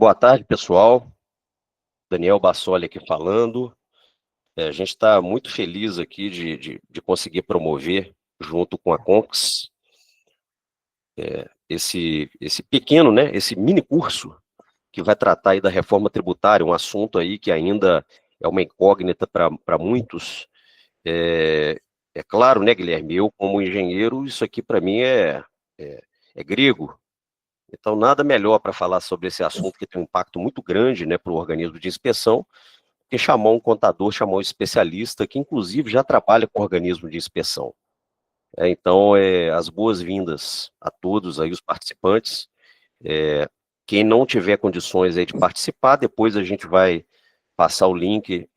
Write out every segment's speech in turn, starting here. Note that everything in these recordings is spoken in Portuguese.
Boa tarde, pessoal. Daniel Bassoli aqui falando. A gente está muito feliz aqui de conseguir promover, junto com a Conx, esse pequeno, né, esse mini curso que vai tratar aí da reforma tributária, um assunto aí que ainda é uma incógnita para muitos. É claro, né, Guilherme, eu como engenheiro, isso aqui para mim é grego. Então, nada melhor para falar sobre esse assunto que tem um impacto muito grande, né, para o organismo de inspeção, que chamar um contador, chamar um especialista, que inclusive já trabalha com organismo de inspeção. Então, as boas-vindas a todos aí, os participantes. Quem não tiver condições aí de participar, depois a gente vai passar o link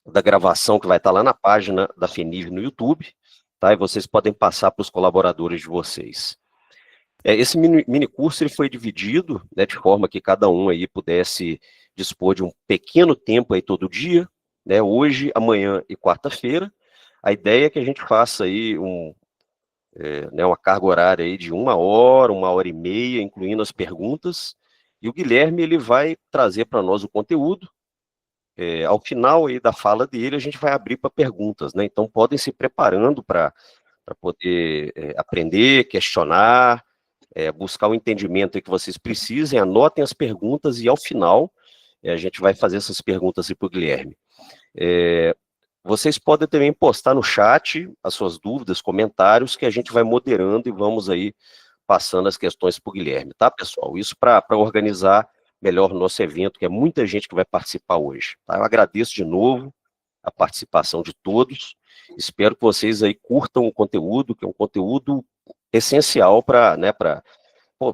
da gravação que vai estar lá na página da FENIV no YouTube, tá? E vocês podem passar para os colaboradores de vocês. Esse mini curso ele foi dividido, né, de forma que cada um aí pudesse dispor de um pequeno tempo aí todo dia, né, hoje, amanhã e quarta-feira. A ideia é que a gente faça aí né, uma carga horária aí de 1 hora e meia, incluindo as perguntas, e o Guilherme ele vai trazer para nós o conteúdo. Ao final aí da fala dele, a gente vai abrir para perguntas, né? Então podem se preparando para poder aprender, questionar, buscar o entendimento que vocês precisem, anotem as perguntas e ao final a gente vai fazer essas perguntas para o Guilherme. Vocês podem também postar no chat as suas dúvidas, comentários, que a gente vai moderando e vamos aí passando as questões para o Guilherme, tá, pessoal? Isso para organizar melhor o nosso evento, que é muita gente que vai participar hoje. Tá? Eu agradeço de novo a participação de todos, espero que vocês aí curtam o conteúdo, que é um conteúdo essencial para, né,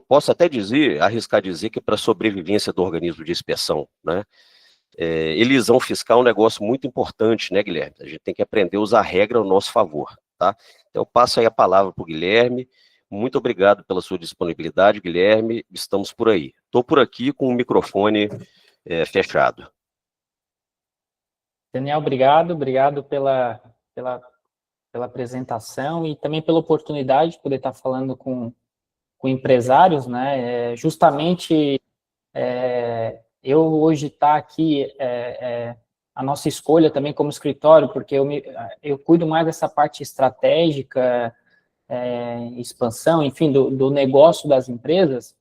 posso até dizer, arriscar dizer que é para a sobrevivência do organismo de inspeção, né? Elisão fiscal é um negócio muito importante, né, Guilherme? A gente tem que aprender a usar a regra ao nosso favor, tá? Então, eu passo aí a palavra para o Guilherme. Muito obrigado pela sua disponibilidade, Guilherme. Estamos por aí. Estou por aqui com o microfone fechado. Daniel, obrigado pela apresentação e também pela oportunidade de poder estar falando com empresários, né? Justamente eu hoje estar aqui a nossa escolha também como escritório, porque eu cuido mais dessa parte estratégica, expansão, enfim, do negócio das empresas,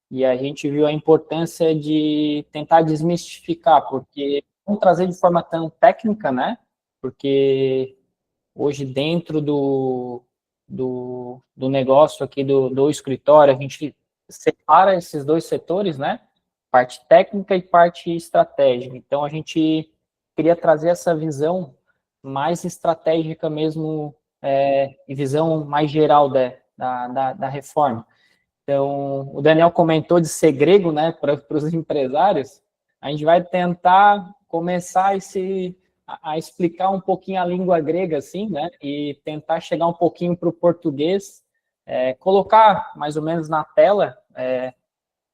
e a gente viu a importância de tentar desmistificar, porque vamos trazer de forma tão técnica, né? Porque hoje dentro do negócio aqui do escritório, a gente separa esses dois setores, né? Parte técnica e parte estratégica. Então, a gente queria trazer essa visão mais estratégica mesmo, e visão mais geral da reforma. Então, o Daniel comentou de ser grego, né, para os empresários. A gente vai tentar começar a explicar um pouquinho a língua grega, assim, né, e tentar chegar um pouquinho para o português, colocar mais ou menos na tela,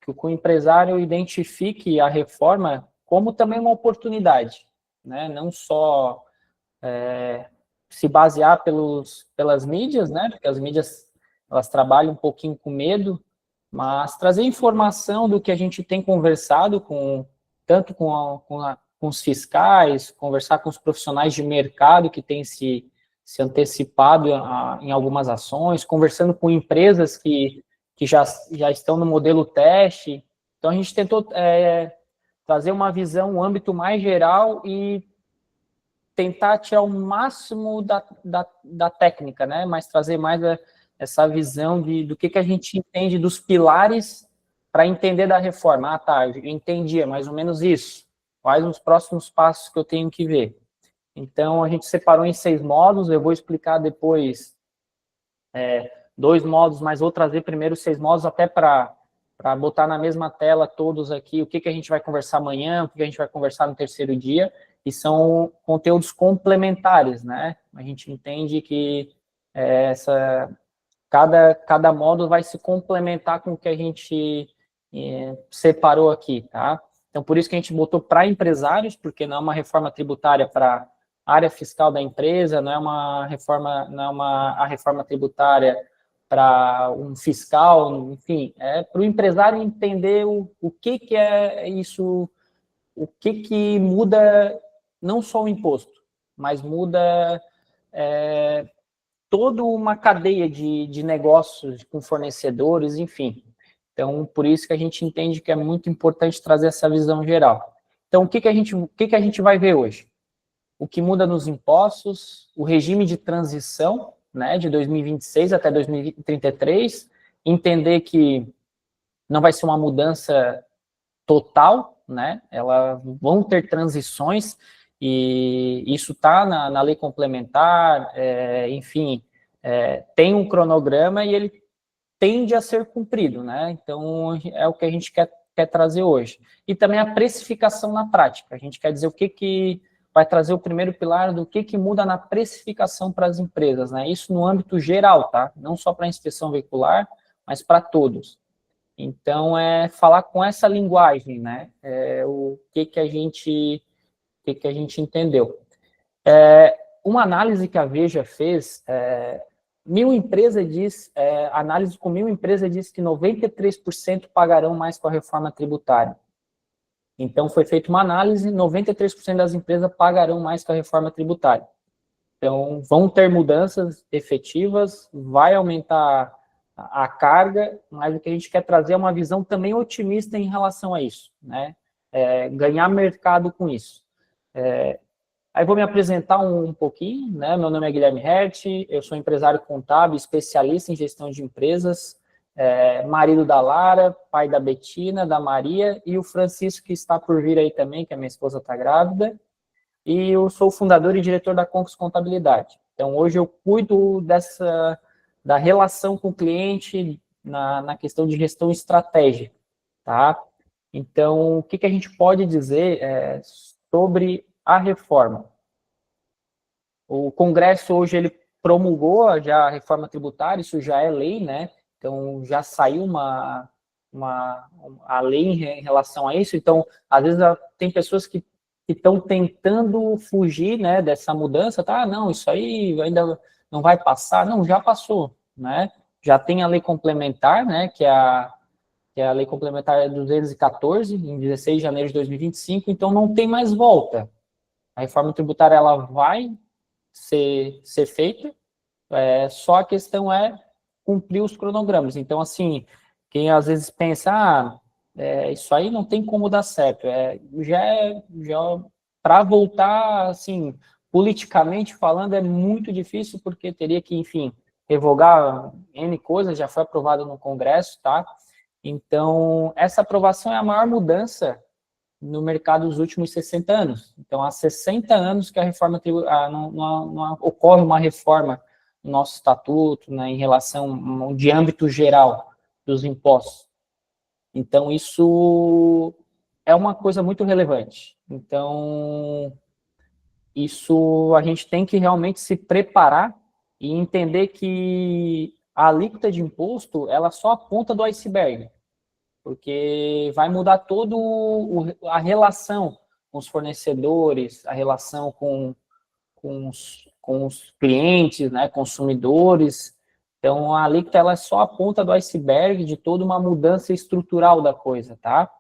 que o empresário identifique a reforma como também uma oportunidade, né, não só se basear pelas mídias, né, porque as mídias elas trabalham um pouquinho com medo, mas trazer informação do que a gente tem conversado tanto com os fiscais, conversar com os profissionais de mercado que têm se antecipado em algumas ações, conversando com empresas que já estão no modelo teste. Então, a gente tentou trazer uma visão, um âmbito mais geral e tentar tirar o máximo da técnica, né? Mas trazer mais essa visão do que a gente entende dos pilares para entender da reforma. Ah, tá, eu entendi, é mais ou menos isso. Quais os próximos passos que eu tenho que ver? Então, a gente separou em 6 módulos, eu vou explicar depois 2 módulos, mas vou trazer primeiro 6 módulos até para botar na mesma tela todos aqui o que a gente vai conversar amanhã, o que a gente vai conversar no terceiro dia, e são conteúdos complementares, né? A gente entende que cada módulo vai se complementar com o que a gente separou aqui, tá? Então, por isso que a gente botou para empresários, porque não é uma reforma tributária para a área fiscal da empresa, não é a reforma tributária para um fiscal, enfim, para o empresário entender o que é isso, o que muda não só o imposto, mas muda toda uma cadeia de negócios com fornecedores, enfim. Então, por isso que a gente entende que é muito importante trazer essa visão geral. Então, o que a gente vai ver hoje? O que muda nos impostos, o regime de transição, né, de 2026 até 2033, entender que não vai ser uma mudança total, né, elas vão ter transições, e isso está na lei complementar, enfim, tem um cronograma e ele tende a ser cumprido, né, então é o que a gente quer trazer hoje. E também a precificação na prática, a gente quer dizer o que vai trazer o primeiro pilar do que muda na precificação para as empresas, né, isso no âmbito geral, tá, não só para a inspeção veicular, mas para todos. Então, falar com essa linguagem, né? O que a gente entendeu. Uma análise que a Veja fez, análise com 1.000 empresas diz que 93% pagarão mais com a reforma tributária. Então, foi feita uma análise, 93% das empresas pagarão mais com a reforma tributária. Então, vão ter mudanças efetivas, vai aumentar a carga, mas o que a gente quer trazer é uma visão também otimista em relação a isso, né? Ganhar mercado com isso. Aí vou me apresentar um pouquinho, né? Meu nome é Guilherme Hertz, eu sou empresário contábil, especialista em gestão de empresas, marido da Lara, pai da Betina, da Maria, e o Francisco, que está por vir aí também, que a minha esposa está grávida, e eu sou fundador e diretor da Concus Contabilidade. Então, hoje eu cuido da relação com o cliente na questão de gestão estratégica, tá? Então, o que a gente pode dizer sobre a reforma? O Congresso hoje ele promulgou já a reforma tributária, isso já é lei, né? Então, já saiu a lei em relação a isso. Então, às vezes tem pessoas que estão tentando fugir, né, dessa mudança, tá? Não, isso aí ainda não vai passar. Não, já passou, né? Já tem a lei complementar, né, que é a lei complementar 214, em 16 de janeiro de 2025, então não tem mais volta. A reforma tributária, ela vai ser feita, só a questão é cumprir os cronogramas. Então, assim, quem às vezes pensa, isso aí não tem como dar certo, já para voltar, assim, politicamente falando, é muito difícil, porque teria que, enfim, revogar N coisas, já foi aprovado no Congresso, tá? Então, essa aprovação é a maior mudança no mercado dos últimos 60 anos. Então, há 60 anos que a reforma não ocorre uma reforma no nosso estatuto, né, em relação de âmbito geral dos impostos. Então, isso é uma coisa muito relevante. Então, isso a gente tem que realmente se preparar e entender que a alíquota de imposto, ela só a ponta do iceberg, porque vai mudar toda a relação com os fornecedores, a relação com os clientes, né, consumidores. Então, a alíquota ela é só a ponta do iceberg de toda uma mudança estrutural da coisa, tá?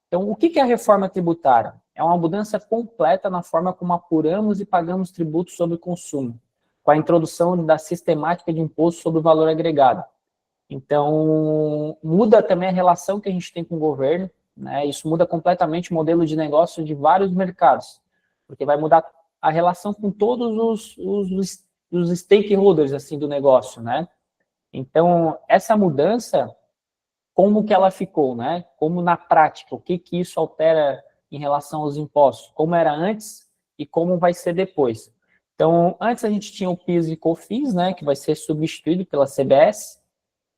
Então, o que é a reforma tributária? É uma mudança completa na forma como apuramos e pagamos tributos sobre o consumo, com a introdução da sistemática de imposto sobre o valor agregado. Então, muda também a relação que a gente tem com o governo, né? Isso muda completamente o modelo de negócio de vários mercados, porque vai mudar a relação com todos os stakeholders assim, do negócio, né? Então, essa mudança, como que ela ficou, né? Como na prática, o que isso altera em relação aos impostos? Como era antes e como vai ser depois? Então, antes a gente tinha o PIS e COFINS, né? Que vai ser substituído pela CBS,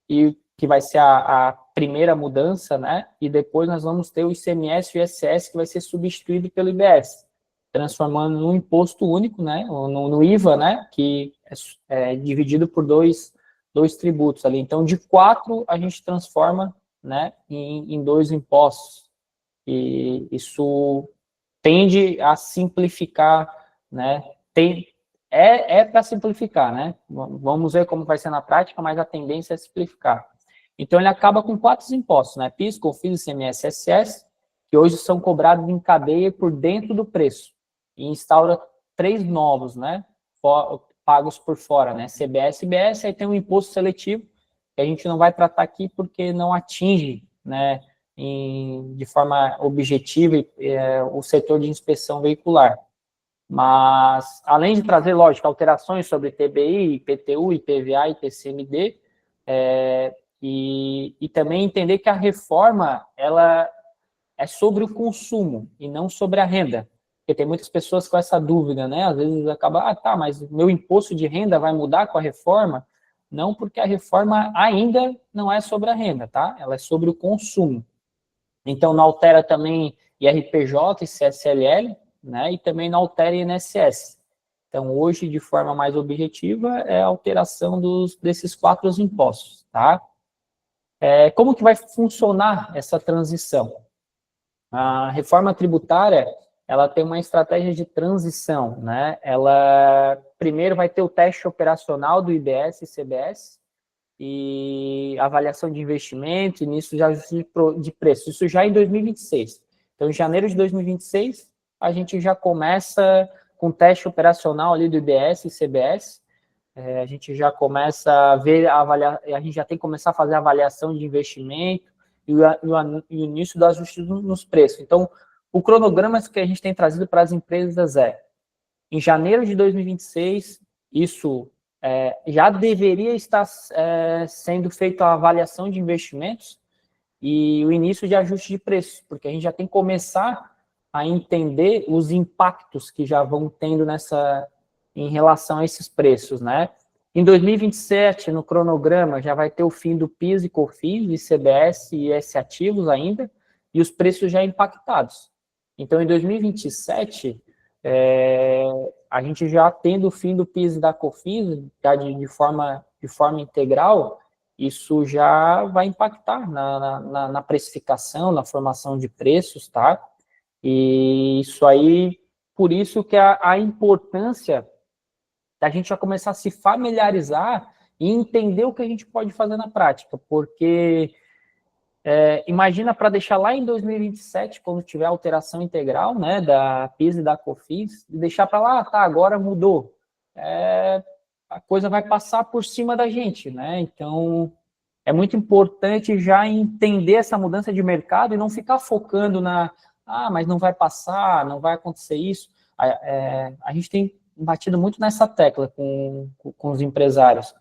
e que vai ser a primeira mudança, né? E depois nós vamos ter o ICMS e o ISS, que vai ser substituído pelo IBS, transformando num imposto único, né? No IVA, né? Que é dividido por dois tributos ali. Então, de 4, a gente transforma, né, em 2 impostos. E isso tende a simplificar, né? é para simplificar, né? Vamos ver como vai ser na prática, mas a tendência é simplificar. Então, ele acaba com 4 impostos, né? PIS, COFINS, ICMS, ISS, que hoje são cobrados em cadeia por dentro do preço. E instaura 3 novos, né? Pagos por fora, né? CBS e IBS, aí tem um imposto seletivo, que a gente não vai tratar aqui porque não atinge, né, de forma objetiva o setor de inspeção veicular. Mas, além de trazer, lógico, alterações sobre TBI, IPTU, IPVA e TCMD, e também entender que a reforma, ela é sobre o consumo e não sobre a renda. Porque tem muitas pessoas com essa dúvida, né? Às vezes acaba, tá, mas meu imposto de renda vai mudar com a reforma? Não, porque a reforma ainda não é sobre a renda, tá? Ela é sobre o consumo. Então, não altera também IRPJ e CSLL, né? E também não altera INSS. Então, hoje, de forma mais objetiva, é a alteração desses 4 impostos, tá? Como que vai funcionar essa transição? A reforma tributária, ela tem uma estratégia de transição, né? Ela, primeiro, vai ter o teste operacional do IBS e CBS, e avaliação de investimento, início de ajuste de preço, isso já em 2026. Então, em janeiro de 2026, a gente já começa com o teste operacional ali do IBS e CBS, a gente já começa a ver, a gente já tem que começar a fazer a avaliação de investimento e o início do ajuste nos preços. Então, o cronograma que a gente tem trazido para as empresas em janeiro de 2026, isso já deveria estar sendo feita a avaliação de investimentos e o início de ajuste de preço, porque a gente já tem que começar a entender os impactos que já vão tendo em relação a esses preços, né? Em 2027, no cronograma, já vai ter o fim do PIS e COFINS, ICBS e IS ativos ainda, e os preços já impactados. Então, em 2027, a gente já tendo o fim do PIS e da COFINS, já de forma integral, isso já vai impactar na precificação, na formação de preços, tá? E isso aí, por isso que a importância da gente já começar a se familiarizar e entender o que a gente pode fazer na prática, porque imagina para deixar lá em 2027, quando tiver alteração integral, né, da PIS e da COFINS, e deixar para lá, tá, agora mudou. A coisa vai passar por cima da gente, né? Então, é muito importante já entender essa mudança de mercado e não ficar focando mas não vai passar, não vai acontecer isso. A gente tem batido muito nessa tecla com os empresários.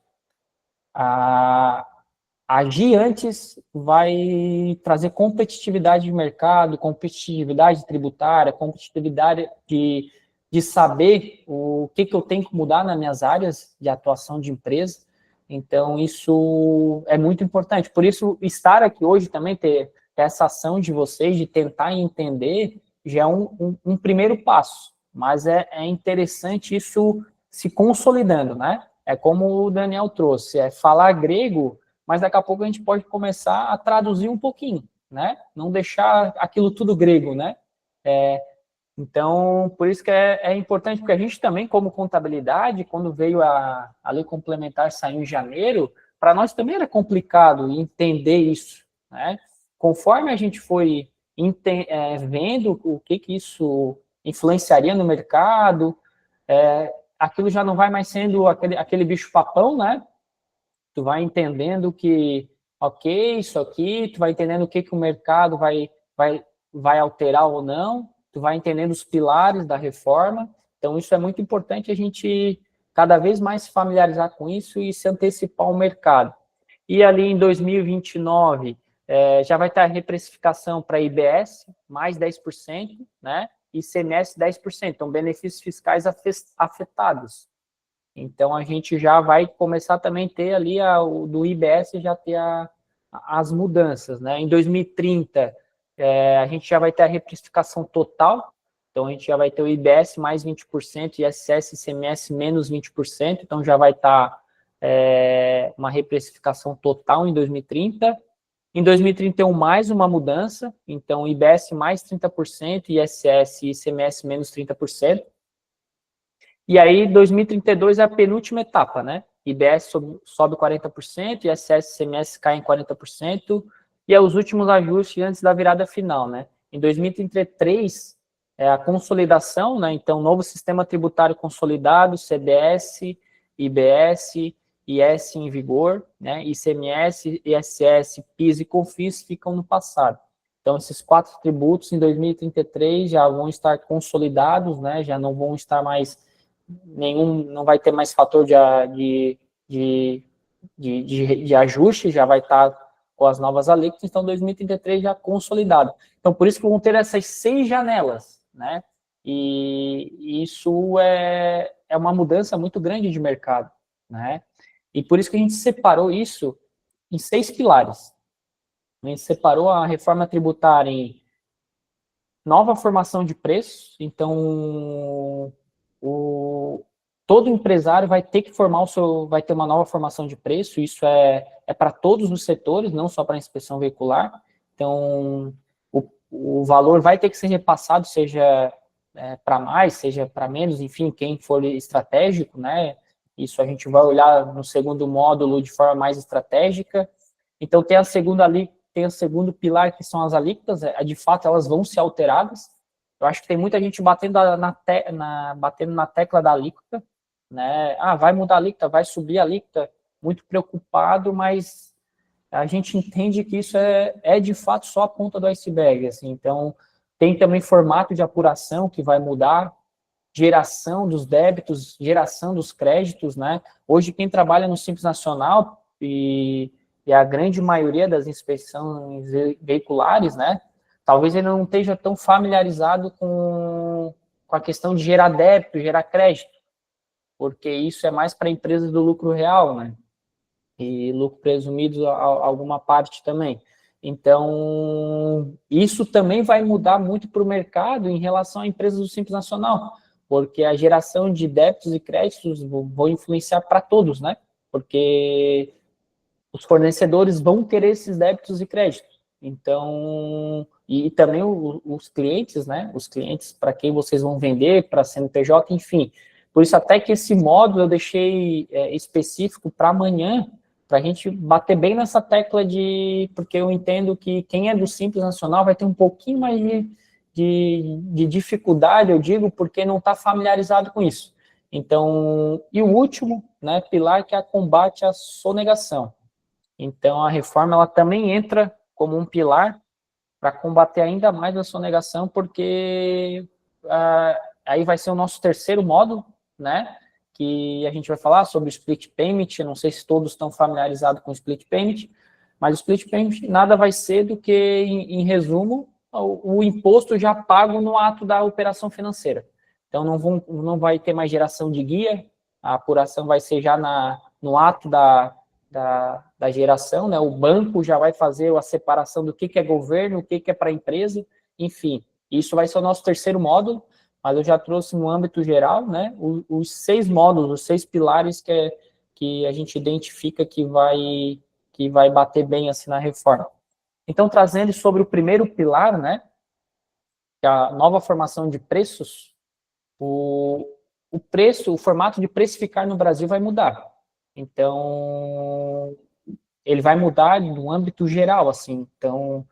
Agir antes vai trazer competitividade de mercado, competitividade tributária, competitividade de saber o que eu tenho que mudar nas minhas áreas de atuação de empresa. Então, isso é muito importante. Por isso, estar aqui hoje também, ter essa ação de vocês, de tentar entender, já é um primeiro passo. Mas é interessante isso se consolidando, né? É como o Daniel trouxe, falar grego, mas daqui a pouco a gente pode começar a traduzir um pouquinho, né? Não deixar aquilo tudo grego, né? Então, por isso que é importante, porque a gente também, como contabilidade, quando veio a lei complementar, saiu em janeiro, para nós também era complicado entender isso, né? Conforme a gente foi vendo o que isso influenciaria no mercado, aquilo já não vai mais sendo aquele bicho-papão, né? Tu vai entendendo que, ok, isso aqui, tu vai entendendo o que o mercado vai alterar ou não, tu vai entendendo os pilares da reforma. Então, isso é muito importante a gente cada vez mais se familiarizar com isso e se antecipar ao mercado. E ali em 2029, já vai ter a reprecificação para IBS, mais 10%, né? E ICMS 10%, então benefícios fiscais afetados. Então, a gente já vai começar também a ter ali, do IBS, já ter as mudanças, né? Em 2030, a gente já vai ter a reprecificação total, então a gente já vai ter o IBS mais 20%, ISS e ICMS menos 20%, então já vai estar uma reprecificação total em 2030. Em 2031, mais uma mudança, então IBS mais 30%, ISS e ICMS menos 30%. E aí, 2032 é a penúltima etapa, né? IBS sobe 40%, ISS e ICMS caem 40%, e é os últimos ajustes antes da virada final, né? Em 2033, é a consolidação, né? Então, novo sistema tributário consolidado, CDS, IBS, IS em vigor, né? ICMS, ISS, PIS e COFINS ficam no passado. Então, esses 4 tributos em 2033 já vão estar consolidados, né? Já não vão estar mais não vai ter mais fator de ajuste, já vai estar com as novas alíquotas, então 2033 já consolidado. Então, por isso que vão ter essas 6 janelas, né? E isso é uma mudança muito grande de mercado, né? E por isso que a gente separou isso em 6 pilares. A gente separou a reforma tributária em nova formação de preços, então todo empresário vai ter que vai ter uma nova formação de preço, isso é para todos os setores, não só para a inspeção veicular, então o valor vai ter que ser repassado, seja para mais, seja para menos, enfim, quem for estratégico, né, isso a gente vai olhar no segundo módulo de forma mais estratégica. Então tem o segundo pilar, que são as alíquotas, de fato elas vão ser alteradas. Eu acho que tem muita gente batendo na tecla da alíquota, né? Ah, vai mudar a alíquota, vai subir a alíquota, muito preocupado, mas a gente entende que isso é de fato só a ponta do iceberg, assim. Então, tem também formato de apuração que vai mudar, geração dos débitos, geração dos créditos, né? Hoje, quem trabalha no Simples Nacional e a grande maioria das inspeções veiculares, né? Talvez ele não esteja tão familiarizado com a questão de gerar débito, gerar crédito, porque isso é mais para empresas do lucro real, né? E lucro presumido alguma parte também. Então, isso também vai mudar muito para o mercado em relação a empresas do Simples Nacional, porque a geração de débitos e créditos vão influenciar para todos, né? Porque os fornecedores vão querer esses débitos e créditos. Então, e também os clientes, né? Os clientes para quem vocês vão vender, para CNPJ, enfim. Por isso, até que esse módulo eu deixei específico para amanhã, para a gente bater bem nessa tecla porque eu entendo que quem é do Simples Nacional vai ter um pouquinho mais de dificuldade, eu digo, porque não está familiarizado com isso. Então, e o último, né, pilar, que é a combate à sonegação. Então, a reforma ela também entra como um pilar para combater ainda mais a sonegação, porque aí vai ser o nosso terceiro módulo, né? Que a gente vai falar sobre o split payment. Não sei se todos estão familiarizados com o split payment, mas o split payment nada vai ser do que, em resumo, o imposto já pago no ato da operação financeira. Então, não vai ter mais geração de guia, a apuração vai ser já no ato da geração, né? O banco já vai fazer a separação do que é governo, o que é para a empresa, enfim. Isso vai ser o nosso terceiro módulo, mas eu já trouxe no âmbito geral, né? Os 6 módulos, os 6 pilares que a gente identifica que vai bater bem assim na reforma. Então, trazendo sobre o primeiro pilar, né? Que é a nova formação de preços, o formato de precificar no Brasil vai mudar. Então, ele vai mudar no âmbito geral, assim. Então,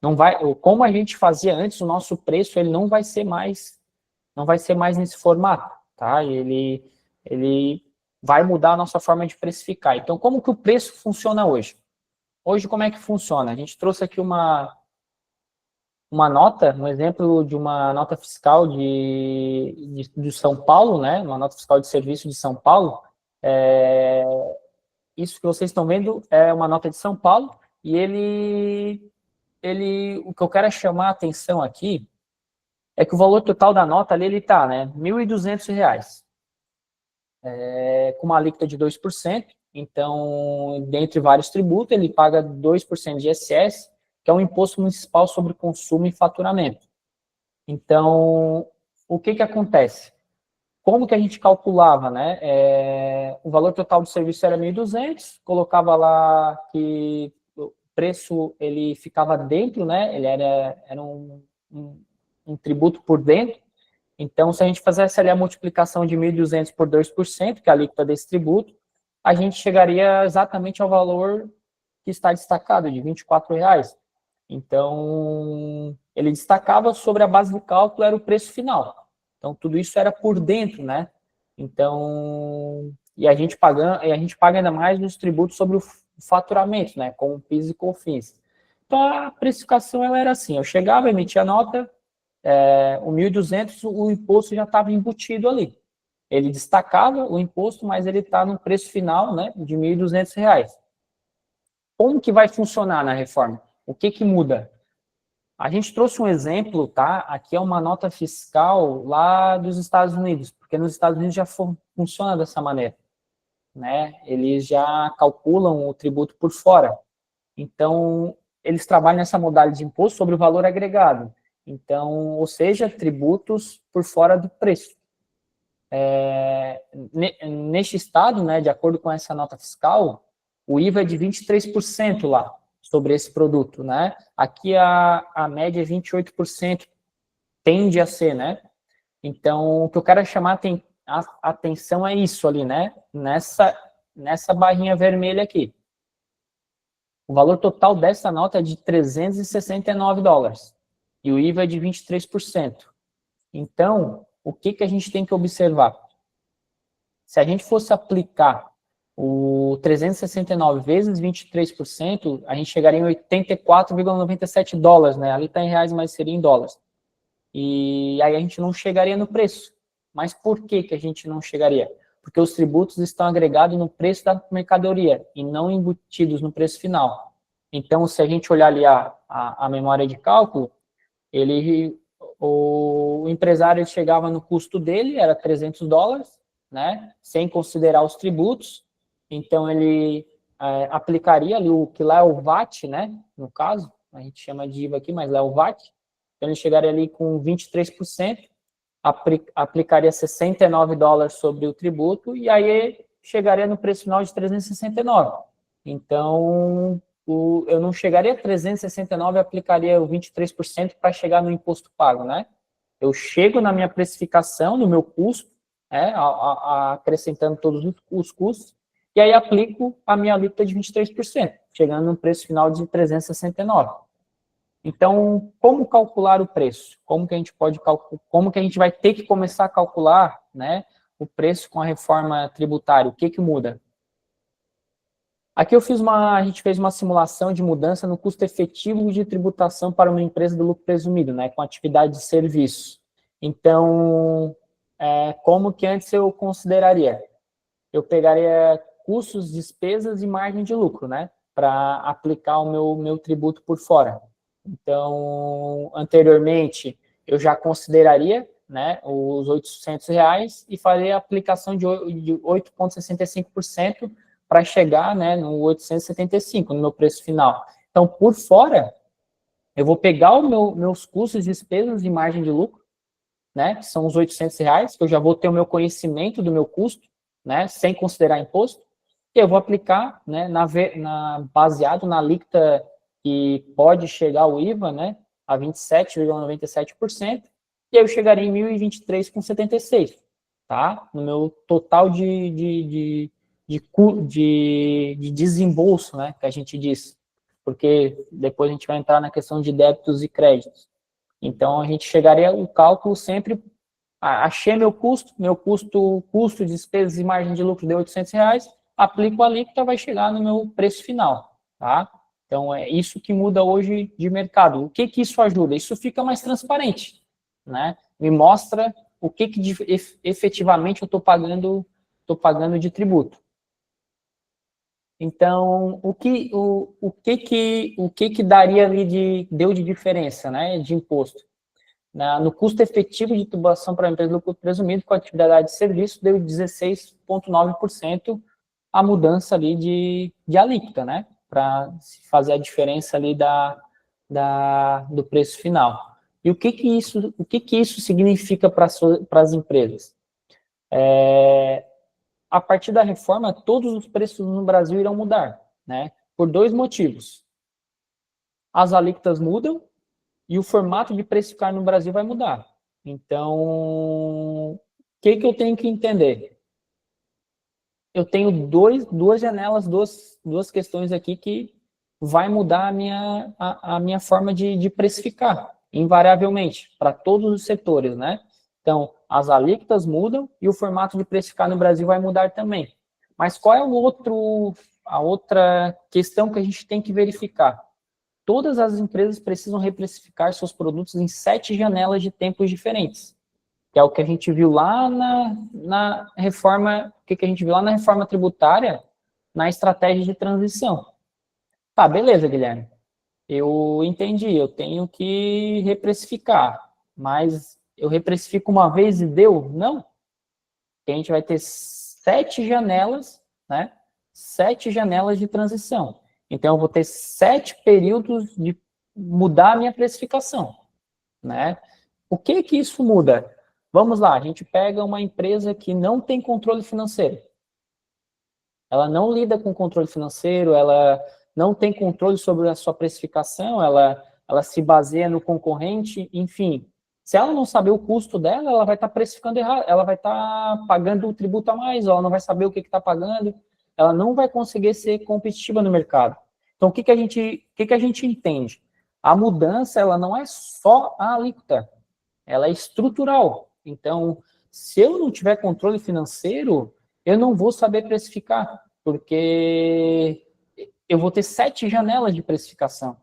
não vai, como a gente fazia antes, o nosso preço ele não vai ser mais nesse formato, tá? Ele vai mudar a nossa forma de precificar. Então, como que o preço funciona hoje? Hoje, como é que funciona? A gente trouxe aqui uma nota, um exemplo de uma nota fiscal de São Paulo, né? Uma nota fiscal de serviço de São Paulo. Isso que vocês estão vendo é uma nota de São Paulo e o que eu quero é chamar a atenção aqui é que o valor total da nota ali, ele está, né, R$ 1.200, com uma alíquota de 2%, então, dentre vários tributos, ele paga 2% de ISS, que é um imposto municipal sobre consumo e faturamento. Então, o que acontece? Como que a gente calculava, né? O valor total do serviço era 1.200, colocava lá que o preço ele ficava dentro, né? Ele era um tributo por dentro. Então, se a gente fizesse ali a multiplicação de 1.200 por 2%, que é a alíquota desse tributo, a gente chegaria exatamente ao valor que está destacado, de R$ 24,00. Então, ele destacava sobre a base do cálculo, era o preço final. Então, tudo isso era por dentro, né? Então, e a gente paga ainda mais nos tributos sobre o faturamento, né? Com o PIS e COFINS. Então, a precificação ela era assim, eu chegava, emitia a nota, o 1.200, o imposto já estava embutido ali. Ele destacava o imposto, mas ele está no preço final, né, de R$ 1.200. Como que vai funcionar na reforma? O que que muda? A gente trouxe um exemplo, tá? Aqui é uma nota fiscal lá dos Estados Unidos, porque nos Estados Unidos já funciona dessa maneira, né? Eles já calculam o tributo por fora. Então, eles trabalham nessa modalidade de imposto sobre o valor agregado. Então, ou seja, tributos por fora do preço. Neste estado, né, de acordo com essa nota fiscal, o IVA é de 23% lá, sobre esse produto, né? Aqui a média é 28%, tende a ser, né? Então, o que eu quero chamar a atenção é isso ali, né? Nessa barrinha vermelha aqui. O valor total dessa nota é de $369, e o IVA é de 23%. Então, o que que a gente tem que observar? Se a gente fosse aplicar o 369 vezes 23%, a gente chegaria em $84,97, né? Ali está em reais, mas seria em dólares. E aí a gente não chegaria no preço. Mas por que que a gente não chegaria? Porque os tributos estão agregados no preço da mercadoria e não embutidos no preço final. Então, se a gente olhar ali a memória de cálculo, o empresário chegava no custo dele, era $300, né, sem considerar os tributos. Então, ele aplicaria ali o que lá é o VAT, né, no caso, a gente chama de IVA aqui, mas lá é o VAT. Então, ele chegaria ali com 23%, aplicaria $69 sobre o tributo, e aí chegaria no preço final de 369. Então, eu não chegaria a 369 e aplicaria o 23% para chegar no imposto pago, né? Eu chego na minha precificação, no meu custo, acrescentando todos os custos, e aí aplico a minha alíquota de 23%, chegando no preço final de 369. Então, como calcular o preço? Como que a gente pode calcular? Como que a gente vai ter que começar a calcular, né, o preço com a reforma tributária? O que que muda? Aqui a gente fez uma simulação de mudança no custo efetivo de tributação para uma empresa do lucro presumido, né, com atividade de serviço. Então, como que antes eu consideraria? Eu pegaria custos, despesas e margem de lucro, né, para aplicar o meu tributo por fora. Então, anteriormente, eu já consideraria, né, os R$ 800 e faria a aplicação de 8,65% para chegar, né, no 875, no meu preço final. Então, por fora, eu vou pegar meus custos, despesas e margem de lucro, né, que são os R$ 800, que eu já vou ter o meu conhecimento do meu custo, né, sem considerar imposto, e eu vou aplicar, né, baseado na alíquota que pode chegar ao IVA, né, a 27,97%, e aí eu chegaria em 1.023,76, tá? No meu total de desembolso, né, que a gente diz, porque depois a gente vai entrar na questão de débitos e créditos. Então, a gente chegaria o cálculo sempre, achei meu custo, despesas e margem de lucro deu R$ 800, aplico a alíquota, vai chegar no meu preço final, tá? Então, é isso que muda hoje de mercado. O que que isso ajuda? Isso fica mais transparente, né? Me mostra o que efetivamente eu estou pagando de tributo. Então, o que daria ali deu de diferença, né, de imposto? No custo efetivo de tributação para a empresa do lucro presumido com atividade de serviço, deu 16,9% a mudança ali de alíquota, né? Para fazer a diferença ali do preço final. E o que que isso significa para as empresas? A partir da reforma, todos os preços no Brasil irão mudar, né? Por dois motivos. As alíquotas mudam e o formato de precificar no Brasil vai mudar. Então, o que eu tenho que entender? Eu tenho duas janelas, duas questões aqui que vai mudar a minha forma de precificar, invariavelmente, para todos os setores, né? Então, as alíquotas mudam e o formato de precificar no Brasil vai mudar também. Mas qual é a outra questão que a gente tem que verificar? Todas as empresas precisam reprecificar seus produtos em 7 janelas de tempos diferentes, que é o que a gente viu lá na reforma, o que a gente viu lá na reforma tributária, na estratégia de transição. Tá, beleza, Guilherme. Eu entendi, eu tenho que reprecificar, mas eu reprecifico uma vez e deu? Não. A gente vai ter 7 janelas, né? 7 janelas de transição. Então, eu vou ter 7 períodos de mudar a minha precificação, né? O que isso muda? Vamos lá, a gente pega uma empresa que não tem controle financeiro. Ela não lida com controle financeiro, ela não tem controle sobre a sua precificação, ela se baseia no concorrente, enfim. Se ela não saber o custo dela, ela vai estar precificando errado, ela vai estar pagando o tributo a mais, ela não vai saber o que está pagando, ela não vai conseguir ser competitiva no mercado. Então, o que a gente entende? A mudança, ela não é só a alíquota, ela é estrutural. Então, se eu não tiver controle financeiro, eu não vou saber precificar, porque eu vou ter 7 janelas de precificação.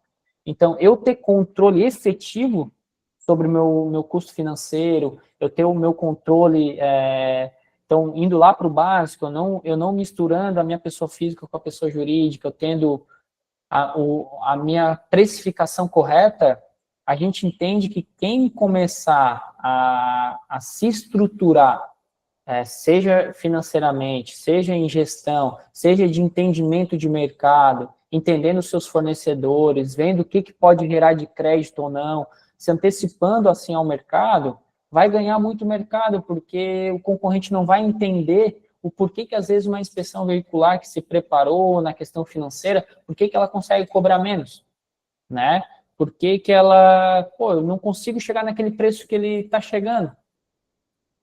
Então, eu ter controle efetivo sobre o meu custo financeiro, eu ter o meu controle, então, indo lá para o básico, eu não misturando a minha pessoa física com a pessoa jurídica, eu tendo a minha precificação correta, a gente entende que quem começar a se estruturar, seja financeiramente, seja em gestão, seja de entendimento de mercado, entendendo os seus fornecedores, vendo o que pode gerar de crédito ou não, se antecipando assim ao mercado, vai ganhar muito mercado, porque o concorrente não vai entender o porquê que às vezes uma inspeção veicular que se preparou na questão financeira, por que ela consegue cobrar menos, né? Por que ela, eu não consigo chegar naquele preço que ele está chegando.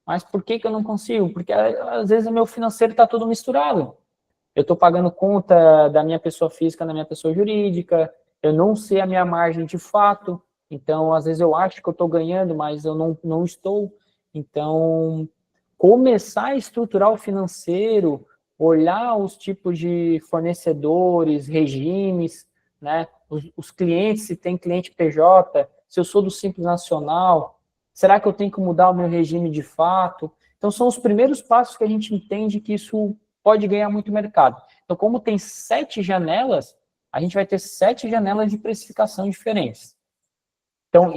Mas por que eu não consigo? Porque às vezes o meu financeiro está tudo misturado. Eu estou pagando conta da minha pessoa física na minha pessoa jurídica, eu não sei a minha margem de fato, então às vezes eu acho que eu estou ganhando, mas eu não estou. Então, começar a estruturar o financeiro, olhar os tipos de fornecedores, regimes, né? Os clientes, se tem cliente PJ, se eu sou do Simples Nacional, será que eu tenho que mudar o meu regime de fato? Então, são os primeiros passos que a gente entende que isso pode ganhar muito mercado. Então, como tem 7 janelas, a gente vai ter 7 janelas de precificação diferentes. Então,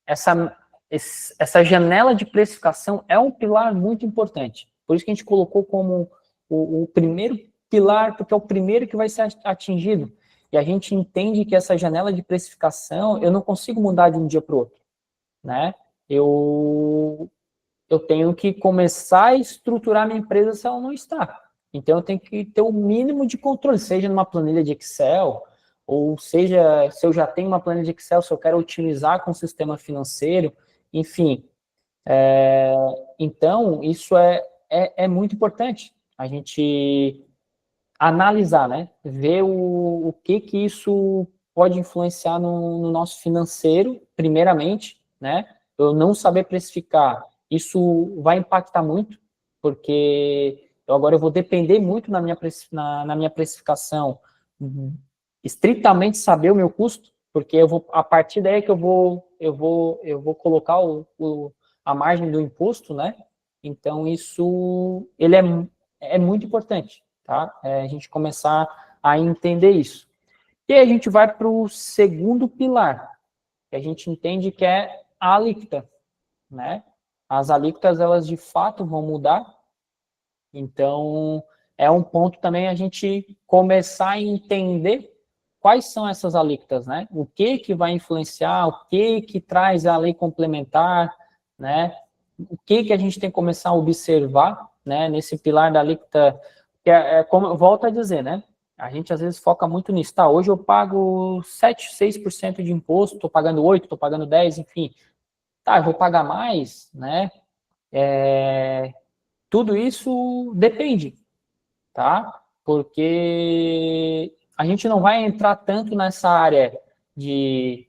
essa janela de precificação é um pilar muito importante. Por isso que a gente colocou como o primeiro pilar, porque é o primeiro que vai ser atingido. E a gente entende que essa janela de precificação, eu não consigo mudar de um dia para o outro, né? Eu tenho que começar a estruturar minha empresa se ela não está. Então, eu tenho que ter o mínimo de controle, seja numa planilha de Excel, ou seja, se eu já tenho uma planilha de Excel, se eu quero otimizar com o sistema financeiro, enfim. Então, isso é muito importante, a gente analisar, né? Ver o que isso pode influenciar no nosso financeiro, primeiramente, né? Eu não saber precificar, isso vai impactar muito, porque agora eu vou depender muito na minha precificação, estritamente saber o meu custo, porque eu vou, a partir daí que eu vou colocar a margem do imposto, né? Então, ele é muito importante, tá? A gente começar a entender isso. E aí a gente vai para o segundo pilar, que a gente entende que é a alíquota, né? As alíquotas, elas de fato vão mudar, então é um ponto também a gente começar a entender quais são essas alíquotas, né? O que vai influenciar, o que traz a lei complementar, né? O que a gente tem que começar a observar, né? Nesse pilar da alíquota, que como eu volto a dizer, né? A gente às vezes foca muito nisso, tá? Hoje eu pago 7, 6% de imposto, estou pagando 8, estou pagando 10, enfim. Tá, eu vou pagar mais, né? Tudo isso depende, tá? Porque a gente não vai entrar tanto nessa área de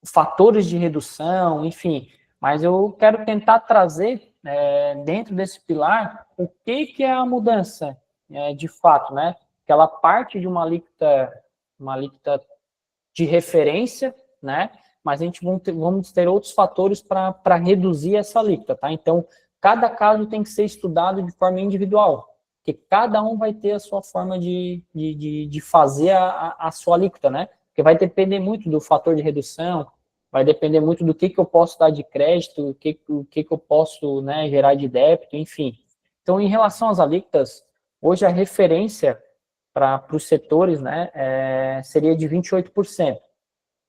fatores de redução, enfim, mas eu quero tentar trazer dentro desse pilar o que é a mudança de fato, né? Que ela parte de uma alíquota de referência, né? Mas a gente vamos ter outros fatores para reduzir essa alíquota, tá? Então, cada caso tem que ser estudado de forma individual, porque cada um vai ter a sua forma de fazer a sua alíquota, né? Porque vai depender muito do fator de redução, vai depender muito do que eu posso dar de crédito, o que eu posso, né, gerar de débito, enfim. Então, em relação às alíquotas, hoje a referência para os setores, né, seria de 28%.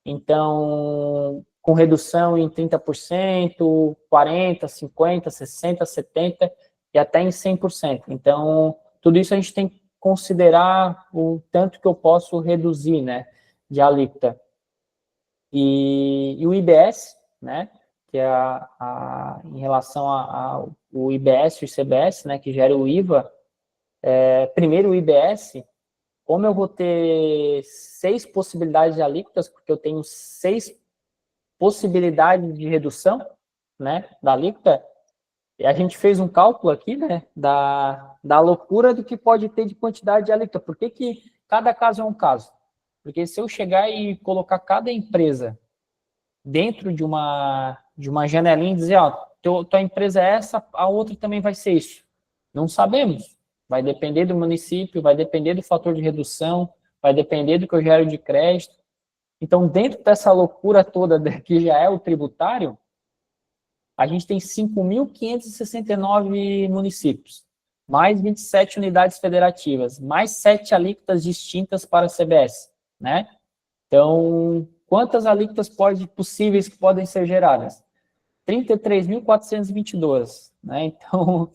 Então, com redução em 30%, 40%, 50%, 60%, 70% e até em 100%. Então, tudo isso a gente tem que considerar o tanto que eu posso reduzir, né, de alíquota. E o IBS, né, que é em relação ao IBS e o ICBS, né, que gera o IVA, primeiro o IBS, como eu vou ter 6 possibilidades de alíquotas, porque eu tenho 6 possibilidades de redução, né, da alíquota, e a gente fez um cálculo aqui, né, da loucura do que pode ter de quantidade de alíquota. Por que cada caso é um caso? Porque se eu chegar e colocar cada empresa dentro de uma janelinha e dizer, ó, tua empresa é essa, a outra também vai ser isso. Não sabemos. Vai depender do município, vai depender do fator de redução, vai depender do que eu gero de crédito. Então, dentro dessa loucura toda que já é o tributário, a gente tem 5.569 municípios, mais 27 unidades federativas, mais 7 alíquotas distintas para a CBS, né? Então, quantas alíquotas possíveis que podem ser geradas? 33.422, né? Então,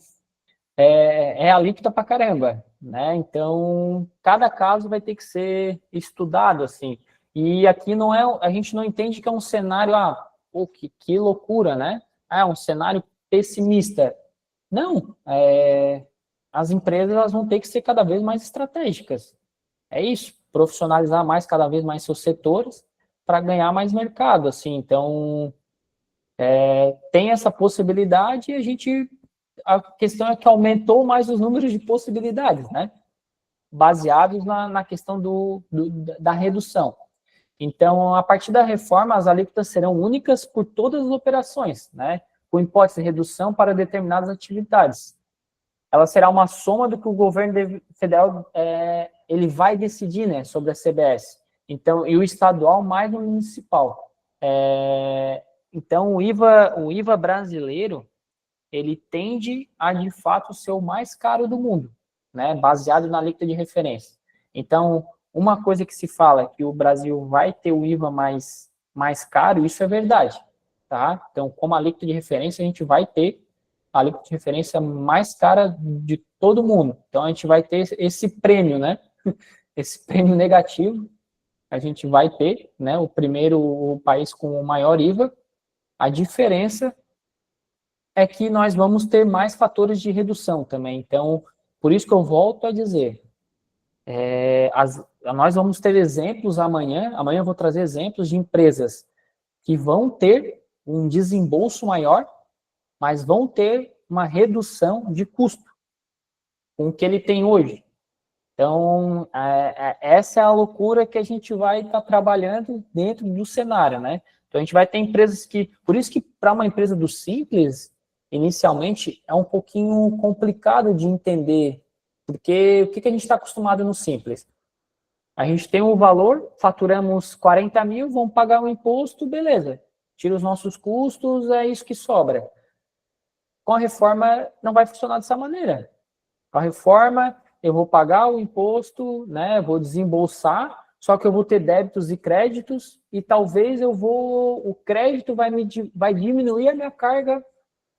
é alíquota pra caramba, né? Então, cada caso vai ter que ser estudado, assim. E aqui não é, a gente não entende que é um cenário, que loucura, né? É um cenário pessimista. Não, as empresas elas vão ter que ser cada vez mais estratégicas. É isso, profissionalizar mais cada vez mais seus setores para ganhar mais mercado, assim. Então, tem essa possibilidade e a questão é que aumentou mais os números de possibilidades, né? Baseados na questão da redução. Então, a partir da reforma, as alíquotas serão únicas por todas as operações, né? Com hipótese de redução para determinadas atividades. Ela será uma soma do que o governo federal ele vai decidir, né, sobre a CBS. Então, e o estadual mais o municipal. Então, o IVA brasileiro, ele tende a, de fato, ser o mais caro do mundo, né, baseado na alíquota de referência. Então, uma coisa que se fala é que o Brasil vai ter o IVA mais caro, isso é verdade, tá? Então, como alíquota de referência, a gente vai ter a alíquota de referência mais cara de todo mundo. Então, a gente vai ter esse prêmio, né? Esse prêmio negativo, a gente vai ter, né? O país com o maior IVA. A diferença é que nós vamos ter mais fatores de redução também. Então, por isso que eu volto a dizer, nós vamos ter exemplos amanhã eu vou trazer exemplos de empresas que vão ter um desembolso maior, mas vão ter uma redução de custo com o que ele tem hoje. Então, essa é a loucura que a gente vai estar trabalhando dentro do cenário, né? Então, a gente vai ter empresas que... Por isso que, para uma empresa do Simples, inicialmente, é um pouquinho complicado de entender, porque o que a gente está acostumado no Simples? A gente tem um valor, faturamos 40 mil, vamos pagar um imposto, beleza. Tira os nossos custos, é isso que sobra. Com a reforma, não vai funcionar dessa maneira. Com a reforma, eu vou pagar o imposto, né, vou desembolsar, só que eu vou ter débitos e créditos, e talvez o crédito vai diminuir a minha carga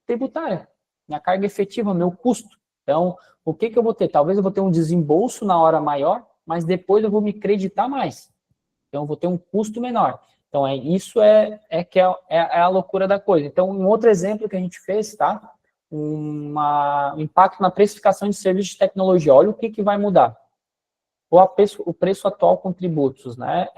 tributária, minha carga efetiva, meu custo. Então, o que eu vou ter? Talvez eu vou ter um desembolso na hora maior, mas depois eu vou me creditar mais. Então, eu vou ter um custo menor. Então, isso que é a loucura da coisa. Então, um outro exemplo que a gente fez, tá? Um impacto na precificação de serviços de tecnologia. Olha o que vai mudar. O preço atual com tributos, né?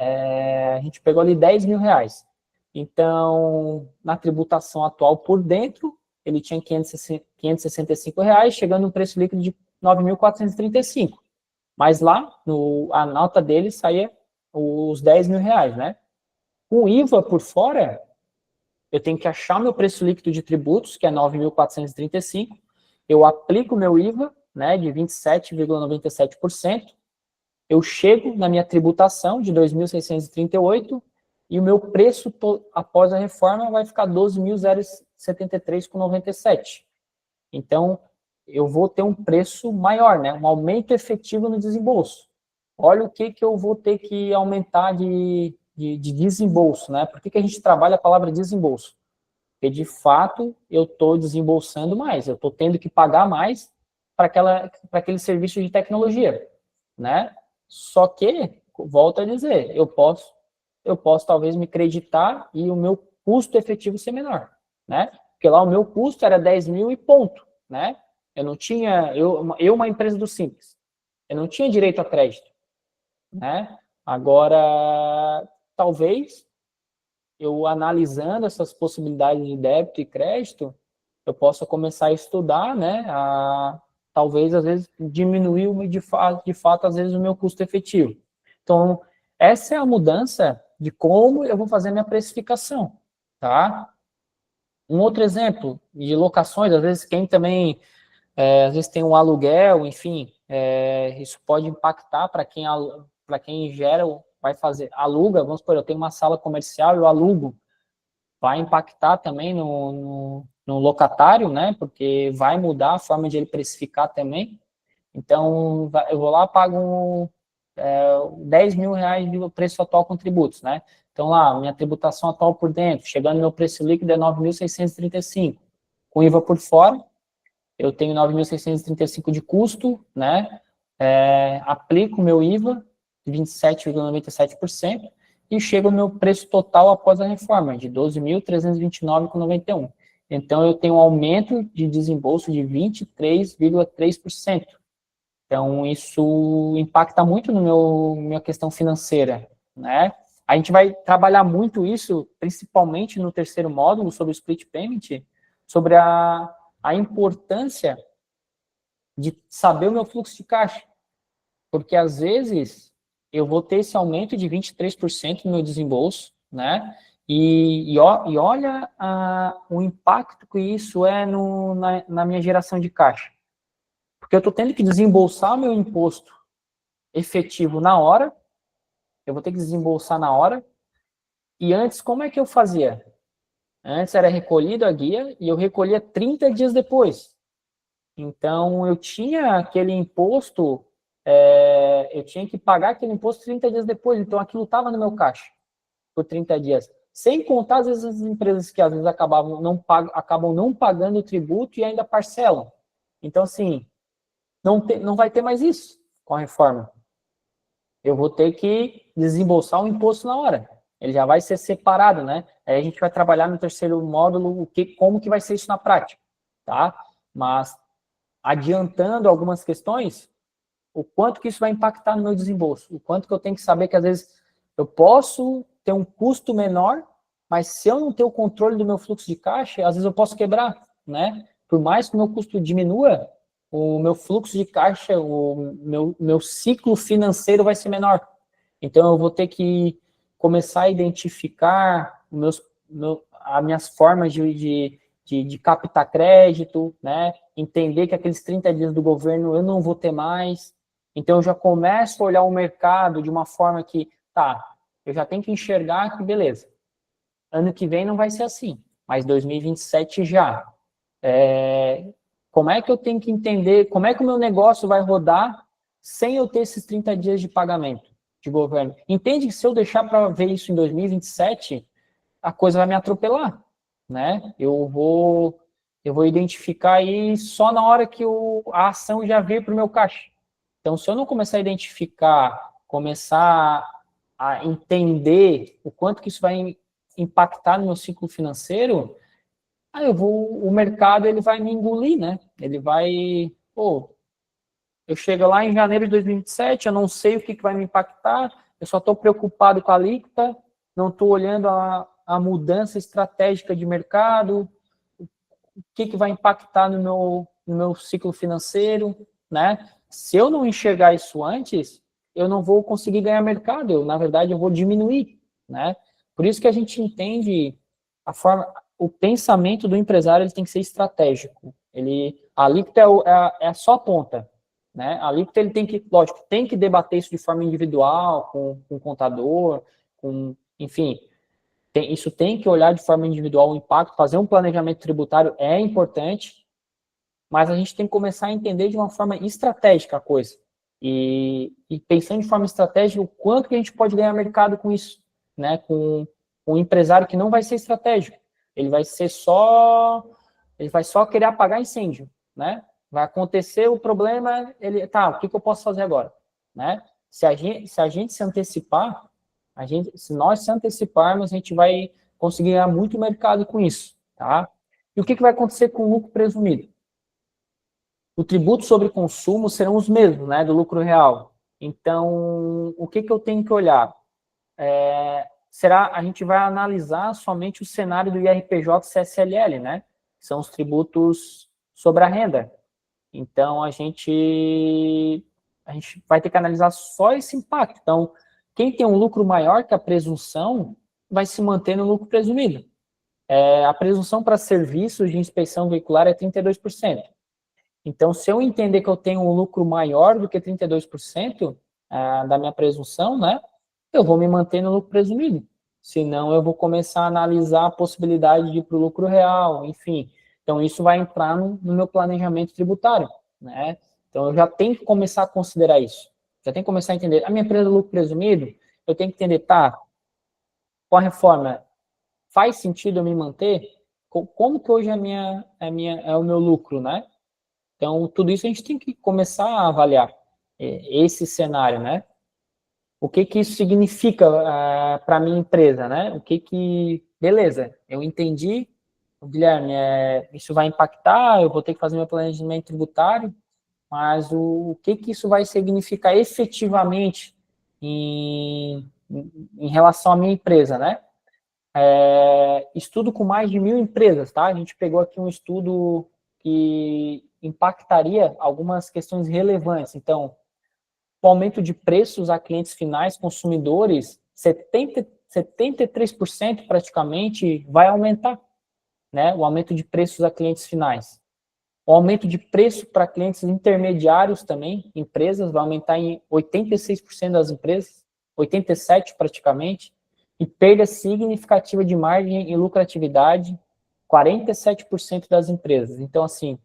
A gente pegou ali R$10.000. Então, na tributação atual por dentro, ele tinha R$565, chegando no preço líquido de 9.435. Mas lá, a nota dele saía os R$10.000, né? Com IVA por fora, eu tenho que achar meu preço líquido de tributos, que é 9.435, eu aplico meu IVA, né, de 27,97%, eu chego na minha tributação de 2.638 e o meu preço após a reforma vai ficar 12.073,97. Então, eu vou ter um preço maior, né? Um aumento efetivo no desembolso. Olha o que eu vou ter que aumentar de desembolso, né? Por que a gente trabalha a palavra desembolso? Porque, de fato, eu estou desembolsando mais, eu estou tendo que pagar mais para aquele serviço de tecnologia, né? Só que, volto a dizer, eu posso talvez me creditar e o meu custo efetivo ser menor, né? Porque lá o meu custo era 10.000 e ponto, né? Eu não tinha, uma empresa do Simples, eu não tinha direito a crédito, né? Agora, talvez, eu analisando essas possibilidades de débito e crédito, eu possa começar a estudar, né? Talvez, às vezes, diminuir de fato, às vezes, o meu custo efetivo. Então, essa é a mudança de como eu vou fazer a minha precificação, tá? Um outro exemplo de locações, às vezes, quem também, às vezes tem um aluguel, enfim, isso pode impactar para quem gera, vai fazer, aluga, vamos supor, eu tenho uma sala comercial e eu alugo, vai impactar também no locatário, né? Porque vai mudar a forma de ele precificar também. Então, eu vou lá, pago R$10.000 do preço atual com tributos, né? Então, lá, minha tributação atual por dentro, chegando no meu preço líquido é 9.635. Com IVA por fora, eu tenho 9.635 de custo, né? Aplico o meu IVA, 27,97%, e chego ao meu preço total após a reforma, de 12.329,91. Então, eu tenho um aumento de desembolso de 23,3%. Então, isso impacta muito no minha questão financeira, né? A gente vai trabalhar muito isso, principalmente no terceiro módulo, sobre o split payment, sobre a importância de saber o meu fluxo de caixa. Porque, às vezes, eu vou ter esse aumento de 23% no meu desembolso, né? E olha o impacto que isso é na minha geração de caixa. Porque eu estou tendo que desembolsar meu imposto efetivo na hora, eu vou ter que desembolsar na hora, e antes, como é que eu fazia? Antes era recolhido a guia, e eu recolhia 30 dias depois. Então, eu tinha aquele imposto, eu tinha que pagar aquele imposto 30 dias depois, então aquilo estava no meu caixa por 30 dias. Sem contar, às vezes, as empresas que às vezes acabam não pagando o tributo e ainda parcelam. Então, assim, não vai ter mais isso com a reforma. Eu vou ter que desembolsar o imposto na hora. Ele já vai ser separado, né? Aí a gente vai trabalhar no terceiro módulo como que vai ser isso na prática, tá? Mas, adiantando algumas questões, o quanto que isso vai impactar no meu desembolso, o quanto que eu tenho que saber que, às vezes, eu posso ter um custo menor, mas se eu não ter o controle do meu fluxo de caixa, às vezes eu posso quebrar, né? Por mais que o meu custo diminua, o meu fluxo de caixa, o meu ciclo financeiro vai ser menor. Então, eu vou ter que começar a identificar as minhas formas de captar crédito, né? Entender que aqueles 30 dias do governo eu não vou ter mais. Então, eu já começo a olhar o mercado de uma forma que, eu já tenho que enxergar que, beleza, ano que vem não vai ser assim, mas 2027 já. Como é que eu tenho que entender, como é que o meu negócio vai rodar sem eu ter esses 30 dias de pagamento de governo? Entende que se eu deixar para ver isso em 2027, a coisa vai me atropelar, né? Eu vou eu vou identificar aí só na hora que a ação já veio para o meu caixa. Então, se eu não começar a identificar, começar a entender o quanto que isso vai impactar no meu ciclo financeiro, aí o mercado ele vai me engolir, né? Ele vai, pô, eu chego lá em janeiro de 2027, eu não sei o que vai me impactar, eu só estou preocupado com a alíquota, não estou olhando a mudança estratégica de mercado, o que vai impactar no meu ciclo financeiro, né? Se eu não enxergar isso antes, eu não vou conseguir ganhar mercado, na verdade, eu vou diminuir, né? Por isso que a gente entende o pensamento do empresário ele tem que ser estratégico. A alíquota é só a ponta, né? A alíquota ele tem que, lógico, tem que debater isso de forma individual, com o contador, enfim, isso tem que olhar de forma individual o impacto, fazer um planejamento tributário é importante, mas a gente tem que começar a entender de uma forma estratégica a coisa. E pensando de forma estratégica, o quanto que a gente pode ganhar mercado com isso, né? Com um empresário que não vai ser estratégico. Ele vai só querer apagar incêndio, né? Vai acontecer o problema, o que eu posso fazer agora, né? Se a gente se antecipar, se nós se anteciparmos, a gente vai conseguir ganhar muito mercado com isso, tá? E o que vai acontecer com o lucro presumido? O tributo sobre consumo serão os mesmos, né, do lucro real. Então, o que eu tenho que olhar? A gente vai analisar somente o cenário do IRPJ e CSLL, né? Que são os tributos sobre a renda. Então, a gente vai ter que analisar só esse impacto. Então, quem tem um lucro maior que a presunção vai se manter no lucro presumido. A presunção para serviços de inspeção veicular é 32%. Então, se eu entender que eu tenho um lucro maior do que 32% da minha presunção, né, eu vou me manter no lucro presumido. Senão, eu vou começar a analisar a possibilidade de ir para o lucro real, enfim. Então, isso vai entrar no meu planejamento tributário, né? Então, eu já tenho que começar a considerar isso. Já tenho que começar a entender. A minha empresa do lucro presumido, eu tenho que entender, com a reforma, faz sentido eu me manter? Como que hoje é o meu lucro, né? Então, tudo isso a gente tem que começar a avaliar esse cenário, né? O que isso significa para a minha empresa, né? Beleza, eu entendi, Guilherme, isso vai impactar, eu vou ter que fazer meu planejamento tributário, mas o que isso vai significar efetivamente em relação à minha empresa, né? Estudo com mais de 1.000 empresas, tá? A gente pegou aqui um estudo que impactaria algumas questões relevantes. Então, o aumento de preços a clientes finais, consumidores, 73% praticamente vai aumentar, né? O aumento de preços a clientes finais. O aumento de preço para clientes intermediários também, empresas, vai aumentar em 86% das empresas, 87% praticamente, e perda significativa de margem e lucratividade, 47% das empresas. Então, assim,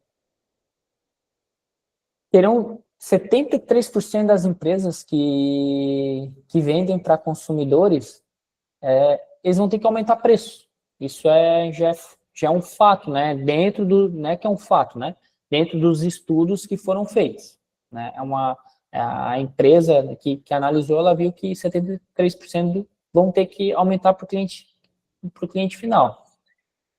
terão 73% das empresas que vendem para consumidores, eles vão ter que aumentar preço. Isso já é um fato, né? Que é um fato, né? Dentro dos estudos que foram feitos, né? A empresa que analisou, ela viu que 73% vão ter que aumentar para o cliente final.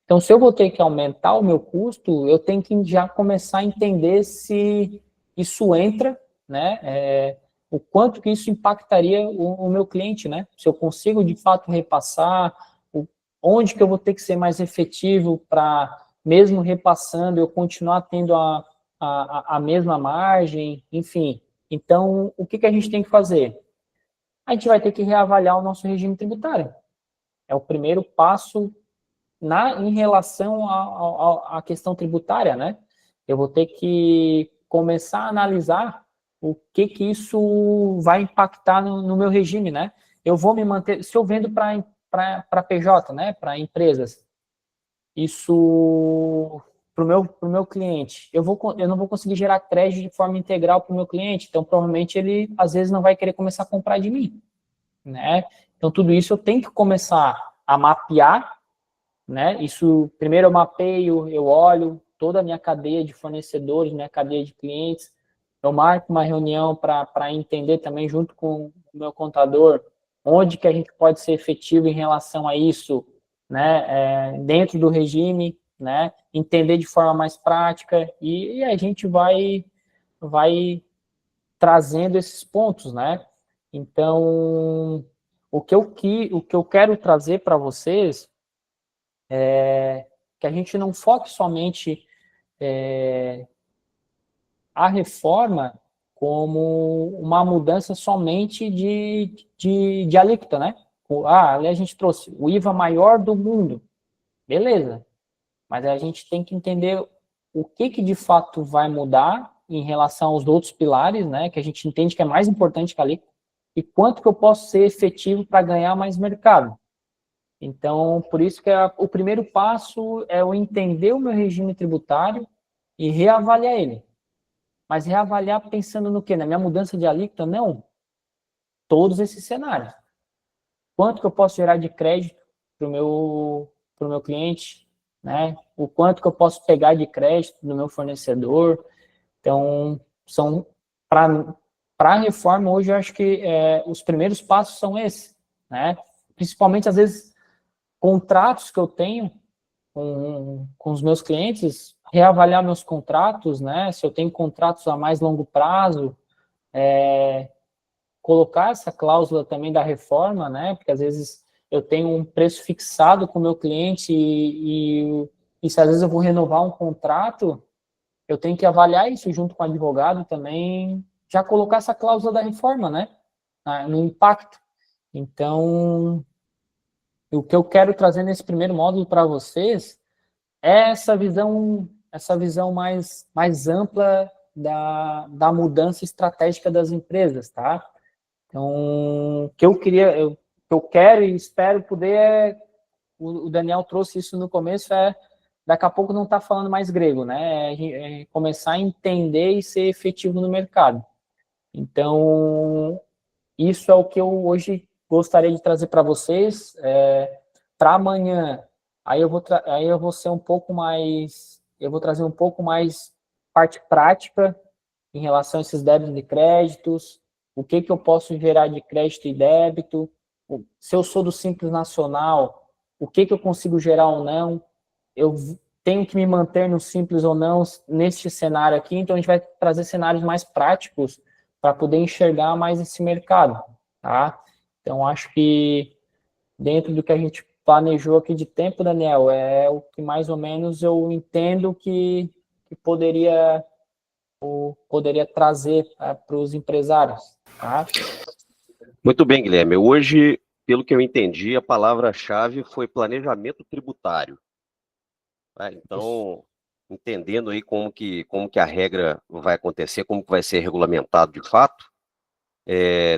Então, se eu vou ter que aumentar o meu custo, eu tenho que já começar a entender se isso entra, né? O quanto que isso impactaria o meu cliente, né? Se eu consigo, de fato, repassar, onde que eu vou ter que ser mais efetivo para, mesmo repassando, eu continuar tendo a mesma margem, enfim. Então, o que a gente tem que fazer? A gente vai ter que reavaliar o nosso regime tributário. É o primeiro passo em relação à questão tributária, né? Eu vou ter que começar a analisar o que isso vai impactar no meu regime, né? Eu vou me manter, se eu vendo para PJ, né, para empresas, isso para o meu cliente, eu não vou conseguir gerar crédito de forma integral para o meu cliente, então provavelmente ele às vezes não vai querer começar a comprar de mim, né? Então tudo isso eu tenho que começar a mapear, né? Isso primeiro eu mapeio, eu olho, toda a minha cadeia de fornecedores, minha cadeia de clientes. Eu marco uma reunião para entender também, junto com o meu contador, onde que a gente pode ser efetivo em relação a isso, né, dentro do regime, né, entender de forma mais prática, e a gente vai trazendo esses pontos, né? Então, o que eu quero trazer para vocês é que a gente não foque somente a reforma como uma mudança somente de alíquota, né? Ali a gente trouxe o IVA maior do mundo, beleza, mas a gente tem que entender o que de fato vai mudar em relação aos outros pilares, né, que a gente entende que é mais importante que a alíquota, e quanto que eu posso ser efetivo para ganhar mais mercado. Então, por isso que o primeiro passo é eu entender o meu regime tributário e reavaliar ele. Mas reavaliar pensando no quê? Na minha mudança de alíquota? Não. Todos esses cenários. Quanto que eu posso gerar de crédito para o meu cliente, né? O quanto que eu posso pegar de crédito do meu fornecedor. Então, para a reforma, hoje, eu acho que os primeiros passos são esses, né? Principalmente, às vezes, contratos que eu tenho com os meus clientes, reavaliar meus contratos, né? Se eu tenho contratos a mais longo prazo, colocar essa cláusula também da reforma, né? Porque às vezes eu tenho um preço fixado com o meu cliente e se às vezes eu vou renovar um contrato, eu tenho que avaliar isso junto com o advogado também, já colocar essa cláusula da reforma, né? No impacto. Então, o que eu quero trazer nesse primeiro módulo para vocês é essa visão mais ampla da mudança estratégica das empresas, tá? Então, o que eu quero e espero poder o Daniel trouxe isso no começo, daqui a pouco não está falando mais grego, né? Começar a entender e ser efetivo no mercado. Então, isso é o que eu hoje gostaria de trazer para vocês. Para amanhã, aí eu vou ser um pouco mais, eu vou trazer um pouco mais parte prática em relação a esses débitos e créditos, o que eu posso gerar de crédito e débito, se eu sou do Simples Nacional, o que eu consigo gerar ou não, eu tenho que me manter no Simples ou não neste cenário aqui, então a gente vai trazer cenários mais práticos para poder enxergar mais esse mercado, tá? Então, acho que dentro do que a gente planejou aqui de tempo, Daniel, é o que mais ou menos eu entendo que poderia trazer para os empresários, tá? Muito bem, Guilherme. Hoje, pelo que eu entendi, a palavra-chave foi planejamento tributário. Então, entendendo aí como que a regra vai acontecer, como que vai ser regulamentado de fato,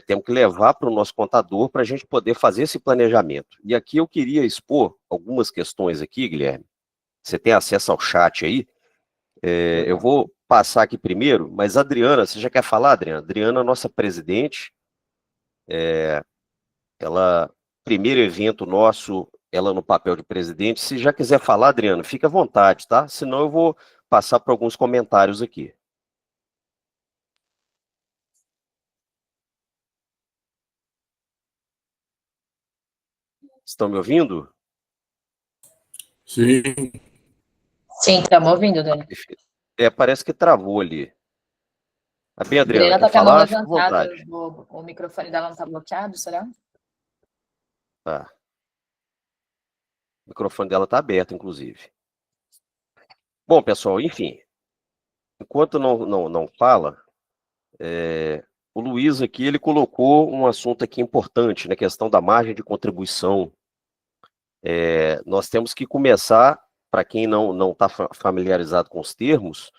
temos que levar para o nosso contador para a gente poder fazer esse planejamento. E aqui eu queria expor algumas questões aqui, Guilherme. Você tem acesso ao chat aí. Eu vou passar aqui primeiro, mas a Adriana, você já quer falar, Adriana? Adriana, nossa presidente, ela, primeiro evento nosso, ela no papel de presidente. Se já quiser falar, Adriana, fica à vontade, tá? Senão eu vou passar por alguns comentários aqui. Estão me ouvindo? Sim. Sim, estamos ouvindo, Dani. Parece que travou ali. Bem, Adriana, Adriana quer está com a mão falar? Fica à levantada, vontade. o microfone dela não está bloqueado, será? Tá. O microfone dela está aberto, inclusive. Bom, pessoal, enfim. Enquanto não fala, o Luiz aqui, ele colocou um assunto aqui importante, na questão da margem de contribuição. Nós temos que começar, para quem não está familiarizado com os termos,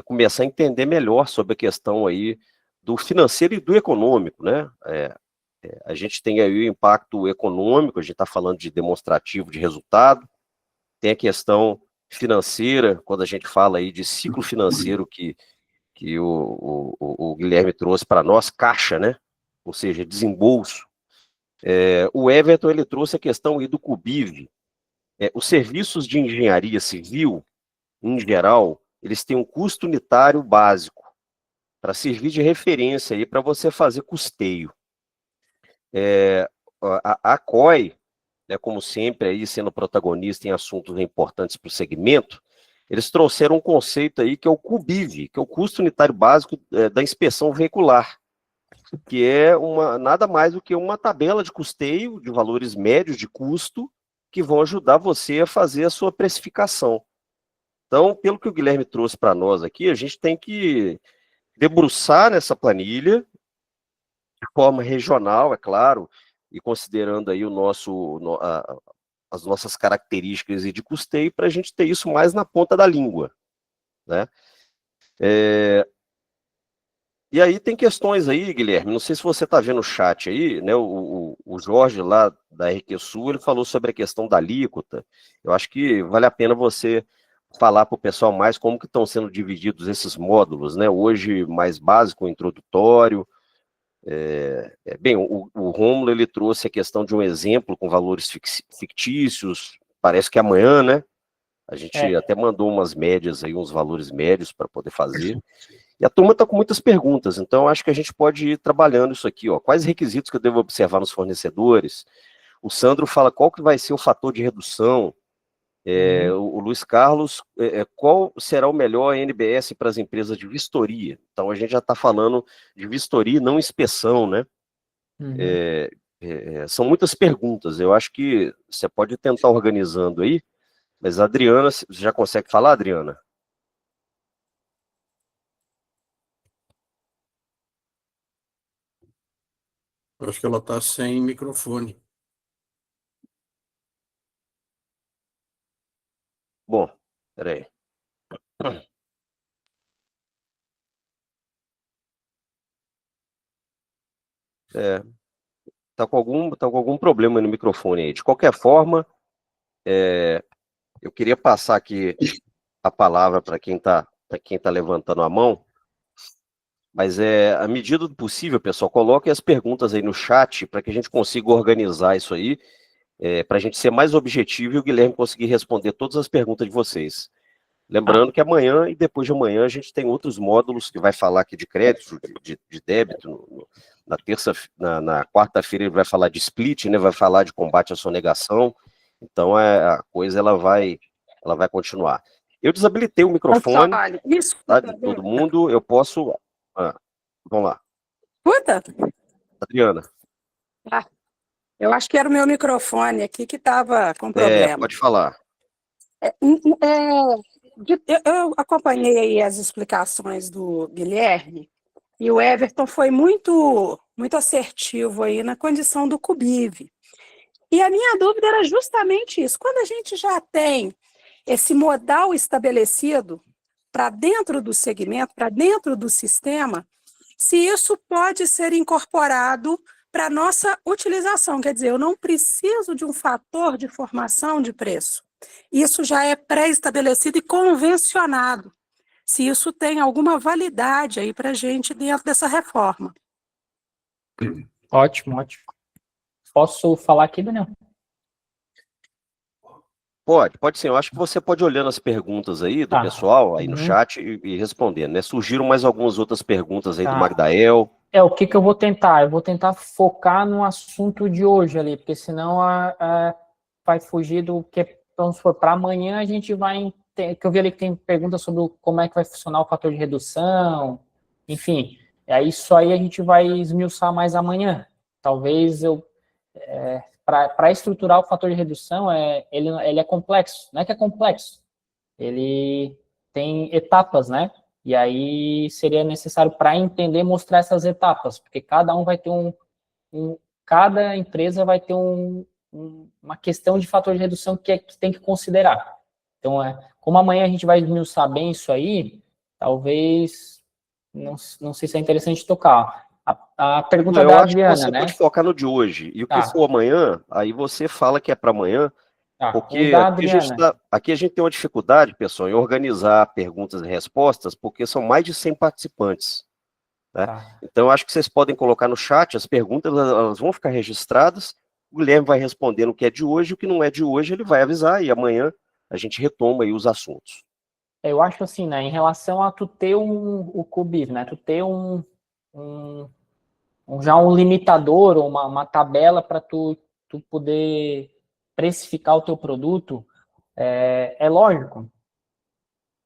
começar a entender melhor sobre a questão aí do financeiro e do econômico, né? A gente tem aí o impacto econômico, a gente está falando de demonstrativo de resultado, tem a questão financeira, quando a gente fala aí de ciclo financeiro que o Guilherme trouxe para nós, caixa, né? Ou seja, desembolso. O Everton, ele trouxe a questão aí do CUBIV. Os serviços de engenharia civil, em geral, eles têm um custo unitário básico, para servir de referência aí para você fazer custeio. A COI, né, como sempre, aí sendo protagonista em assuntos importantes para o segmento, eles trouxeram um conceito aí que é o CUBIV, que é o custo unitário básico da inspeção veicular, que é nada mais do que uma tabela de custeio de valores médios de custo que vão ajudar você a fazer a sua precificação. Então, pelo que o Guilherme trouxe para nós aqui, a gente tem que debruçar nessa planilha de forma regional, é claro, e considerando aí as nossas características de custeio, para a gente ter isso mais na ponta da língua, né? E aí tem questões aí, Guilherme, não sei se você está vendo o chat aí, né? O Jorge lá da RQSul, ele falou sobre a questão da alíquota. Eu acho que vale a pena você falar para o pessoal mais como que estão sendo divididos esses módulos, né? Hoje mais básico, introdutório. Bem, o Rômulo, ele trouxe a questão de um exemplo com valores fictícios, parece que amanhã, né? A gente até mandou umas médias aí, uns valores médios para poder fazer. E a turma está com muitas perguntas, então acho que a gente pode ir trabalhando isso aqui, ó. Quais requisitos que eu devo observar nos fornecedores? O Sandro fala qual que vai ser o fator de redução. O Luiz Carlos, qual será o melhor NBS para as empresas de vistoria? Então a gente já está falando de vistoria, não inspeção, né? São muitas perguntas, eu acho que você pode tentar organizando aí, mas a Adriana, você já consegue falar, Adriana? Eu acho que ela está sem microfone. Bom, peraí. Tá com algum problema no microfone aí. De qualquer forma, eu queria passar aqui a palavra para quem tá levantando a mão, mas à medida do possível, pessoal, coloquem as perguntas aí no chat para que a gente consiga organizar isso aí, para a gente ser mais objetivo e o Guilherme conseguir responder todas as perguntas de vocês. Lembrando que amanhã e depois de amanhã a gente tem outros módulos que vai falar aqui de crédito, de débito. Na quarta-feira ele vai falar de split, né? Vai falar de combate à sonegação. Então a coisa ela vai continuar. Eu desabilitei o microfone, tá, de todo mundo. Eu posso. Vamos lá. Escuta? Adriana. Eu acho que era o meu microfone aqui que estava com problema. Pode falar. Eu acompanhei aí as explicações do Guilherme e o Everton foi muito assertivo aí na condição do CUBIV. E a minha dúvida era justamente isso. Quando a gente já tem esse modal estabelecido para dentro do segmento, para dentro do sistema, se isso pode ser incorporado para a nossa utilização. Quer dizer, eu não preciso de um fator de formação de preço. Isso já é pré-estabelecido e convencionado. Se isso tem alguma validade aí para a gente dentro dessa reforma. Ótimo, ótimo. Posso falar aqui, Daniel? Pode sim. Eu acho que você pode olhando as perguntas aí do pessoal, aí no chat, e respondendo, né? Surgiram mais algumas outras perguntas aí do Magdael. O que eu vou tentar? Eu vou tentar focar no assunto de hoje ali, porque senão vai fugir do que, vamos supor, para amanhã a gente vai... que eu vi ali que tem perguntas sobre como é que vai funcionar o fator de redução, enfim. Isso aí a gente vai esmiuçar mais amanhã. Talvez para estruturar o fator de redução, ele é complexo. Não é que é complexo. Ele tem etapas, né? E aí seria necessário, para entender, mostrar essas etapas, porque cada um vai ter cada empresa vai ter uma questão de fator de redução que tem que considerar. Então, como amanhã a gente vai esmiuçar bem isso aí, talvez, não sei se é interessante tocar. A pergunta da Adriana, você né? pode focar no de hoje. E o que for amanhã, aí você fala que é para amanhã, porque aqui a gente tem uma dificuldade, pessoal, em organizar perguntas e respostas, porque são mais de 100 participantes. Né? Então, eu acho que vocês podem colocar no chat as perguntas, elas vão ficar registradas, o Guilherme vai respondendo o que é de hoje, o que não é de hoje ele vai avisar, e amanhã a gente retoma aí os assuntos. Eu acho assim, né, em relação a tu ter o CUBIV, né, tu ter já um limitador ou uma tabela para tu poder precificar o teu produto, é lógico.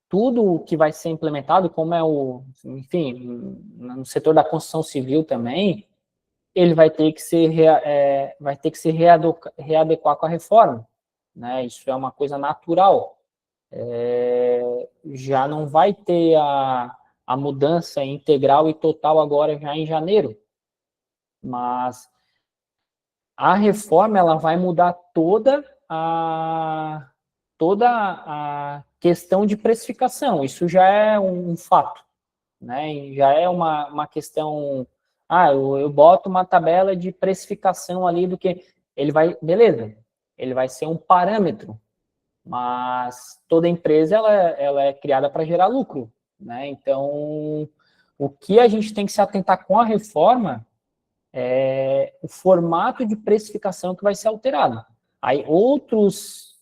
Tudo que vai ser implementado, como enfim, no setor da construção civil também, ele vai ter que se readequar com a reforma, né? Isso é uma coisa natural. Já não vai ter a mudança integral e total agora já em janeiro, mas a reforma ela vai mudar toda a questão de precificação. Isso já é um fato, né? Já é uma questão. Eu boto uma tabela de precificação ali do que ele vai, beleza? Ele vai ser um parâmetro, mas toda empresa ela é criada para gerar lucro, né? Então, o que a gente tem que se atentar com a reforma é o formato de precificação que vai ser alterado. Aí outros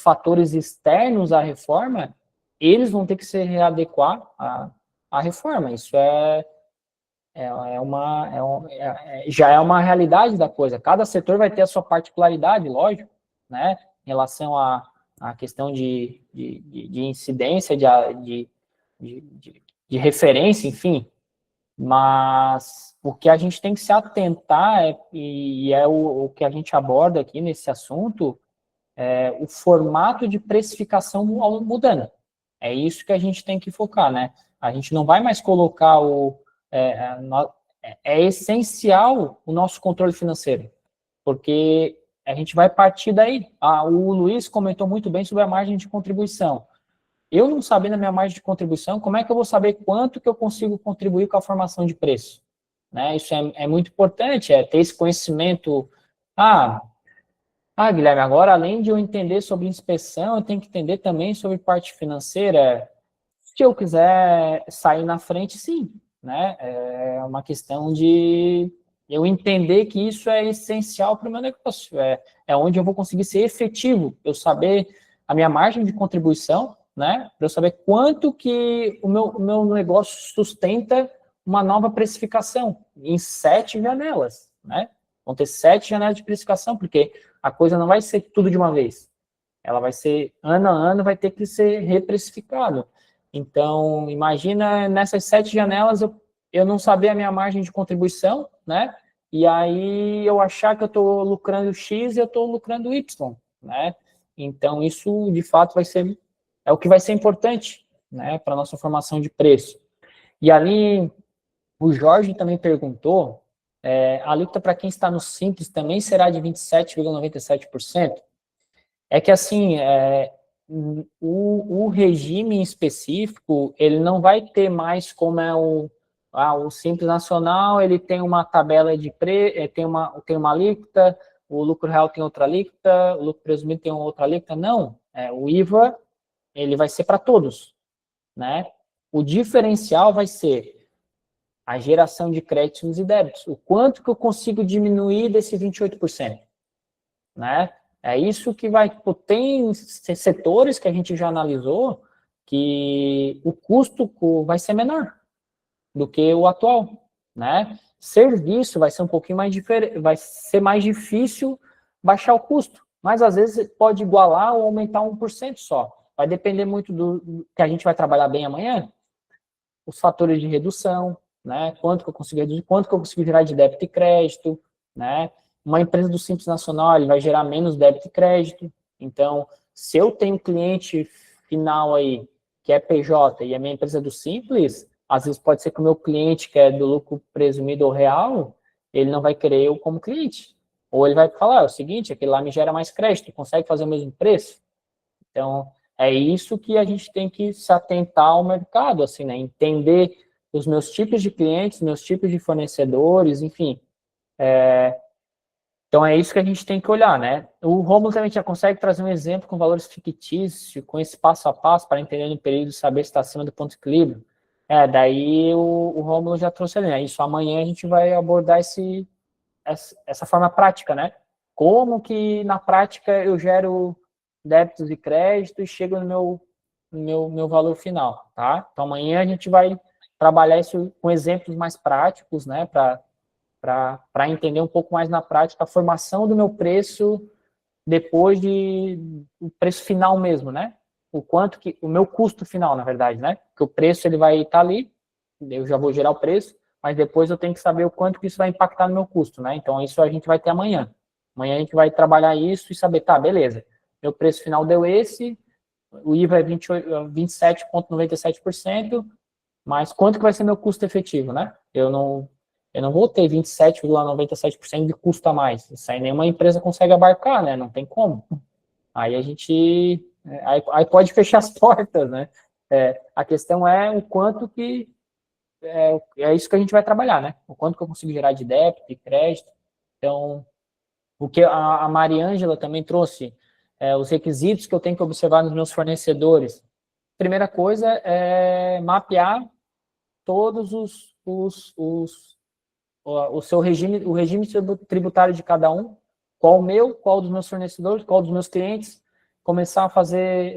fatores externos à reforma, eles vão ter que se readequar à reforma. Isso já é uma realidade da coisa. Cada setor vai ter a sua particularidade, lógico, né? Em relação à questão de incidência, de referência, enfim. Mas o que a gente tem que se atentar, e é o que a gente aborda aqui nesse assunto, é o formato de precificação mudando. É isso que a gente tem que focar, né? A gente não vai mais colocar é essencial o nosso controle financeiro, porque a gente vai partir daí. O Luiz comentou muito bem sobre a margem de contribuição. Eu não sabendo a minha margem de contribuição, como é que eu vou saber quanto que eu consigo contribuir com a formação de preço? Né? Isso é muito importante, ter esse conhecimento. Guilherme, agora além de eu entender sobre inspeção, eu tenho que entender também sobre parte financeira. Se eu quiser sair na frente, sim. Né? É uma questão de eu entender que isso é essencial para o meu negócio. É onde eu vou conseguir ser efetivo, eu saber a minha margem de contribuição, né? Para eu saber quanto que o meu negócio sustenta uma nova precificação em 7 janelas, né? Vão ter 7 janelas de precificação, porque a coisa não vai ser tudo de uma vez. Ela vai ser, ano a ano, vai ter que ser reprecificado. Então, imagina nessas 7 janelas eu não saber a minha margem de contribuição, né? E aí eu achar que eu estou lucrando X e eu estou lucrando Y, né? Então, isso, de fato, é o que vai ser importante, né, para a nossa formação de preço. E ali, o Jorge também perguntou, a alíquota para quem está no Simples também será de 27,97%? É que, assim, o regime específico, ele não vai ter mais como o Simples Nacional, ele tem uma tabela de tem uma alíquota, o lucro real tem outra alíquota, o lucro presumido tem outra alíquota. Não, o IVA, ele vai ser para todos, né? O diferencial vai ser a geração de créditos e débitos. O quanto que eu consigo diminuir desse 28%, né? É isso que vai... Tem setores que a gente já analisou que o custo vai ser menor do que o atual, né? Serviço vai ser um pouquinho mais diferente, vai ser mais difícil baixar o custo, mas às vezes pode igualar ou aumentar 1% só. Vai depender muito do que a gente vai trabalhar bem amanhã, os fatores de redução, né? Quanto que eu consigo reduzir, quanto que eu consigo gerar de débito e crédito, né? Uma empresa do Simples Nacional, ele vai gerar menos débito e crédito. Então, se eu tenho um cliente final aí, que é PJ, e a minha empresa é do Simples, às vezes pode ser que o meu cliente, que é do lucro presumido ou real, ele não vai querer eu como cliente. Ou ele vai falar, é o seguinte, aquele lá me gera mais crédito, consegue fazer o mesmo preço? Então, é isso que a gente tem que se atentar ao mercado, assim, né? Entender os meus tipos de clientes, meus tipos de fornecedores, enfim. Então, é isso que a gente tem que olhar, né? O Rômulo também já consegue trazer um exemplo com valores fictícios, com esse passo a passo, para entender no período, saber se está acima do ponto de equilíbrio. Daí o Rômulo já trouxe ali, né? Isso amanhã a gente vai abordar essa forma prática, né? Como que, na prática, eu gero débitos e créditos e chego meu valor final, tá? Então, amanhã a gente vai trabalhar isso com exemplos mais práticos, né, para entender um pouco mais na prática a formação do meu preço depois o preço final mesmo, né? O meu custo final, na verdade, né? Porque o preço ele vai estar ali, eu já vou gerar o preço, mas depois eu tenho que saber o quanto que isso vai impactar no meu custo, né? Então, isso a gente vai ter amanhã. Amanhã a gente vai trabalhar isso e saber, tá, beleza, meu preço final deu esse, o IVA é 27,97%, mas quanto que vai ser meu custo efetivo, né? Eu não vou ter 27,97% de custo a mais. Isso aí nenhuma empresa consegue abarcar, né? Não tem como. Aí a gente... Aí pode fechar as portas, né? A questão é o quanto que... É isso que a gente vai trabalhar, né? O quanto que eu consigo gerar de débito e crédito. Então, o que a Mariângela também trouxe, os requisitos que eu tenho que observar nos meus fornecedores. Primeira coisa é mapear todos o seu regime, o regime tributário de cada um, qual o meu, qual dos meus fornecedores, qual dos meus clientes, começar a fazer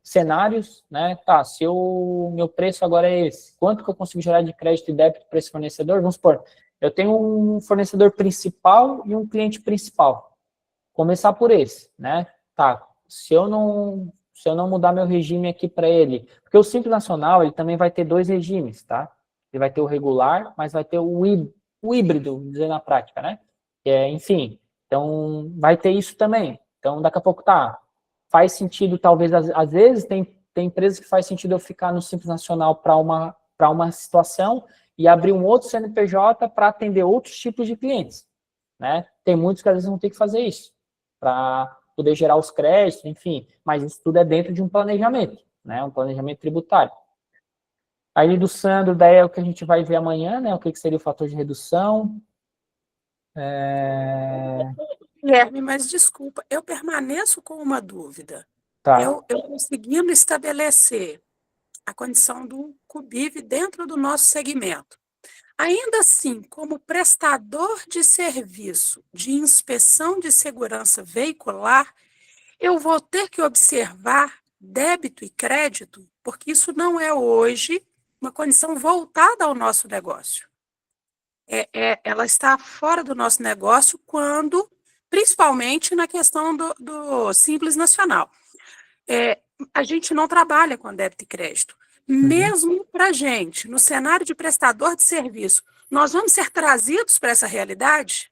cenários, né? Tá, se meu preço agora é esse, quanto que eu consigo gerar de crédito e débito para esse fornecedor? Vamos supor, eu tenho um fornecedor principal e um cliente principal. Começar por esse, né? Tá, se eu não mudar meu regime aqui para ele, porque o Simples Nacional, ele também vai ter 2 regimes, tá? Ele vai ter o regular, mas vai ter o híbrido, dizer na prática, né? Enfim, então vai ter isso também. Então, daqui a pouco, tá, faz sentido, talvez, às vezes, tem empresas que faz sentido eu ficar no Simples Nacional para uma situação e abrir um outro CNPJ para atender outros tipos de clientes, né? Tem muitos que às vezes vão ter que fazer isso, para poder gerar os créditos, enfim, mas isso tudo é dentro de um planejamento, né? Um planejamento tributário. Aí do Sandro, daí é o que a gente vai ver amanhã, né? O que seria o fator de redução. Guilherme, mas desculpa, eu permaneço com uma dúvida. Tá. Eu conseguindo estabelecer a condição do CUBIV dentro do nosso segmento. Ainda assim, como prestador de serviço de inspeção de segurança veicular, eu vou ter que observar débito e crédito, porque isso não é hoje uma condição voltada ao nosso negócio. Ela está fora do nosso negócio quando, principalmente na questão do Simples Nacional. A gente não trabalha com débito e crédito. Mesmo para a gente, no cenário de prestador de serviço, nós vamos ser trazidos para essa realidade?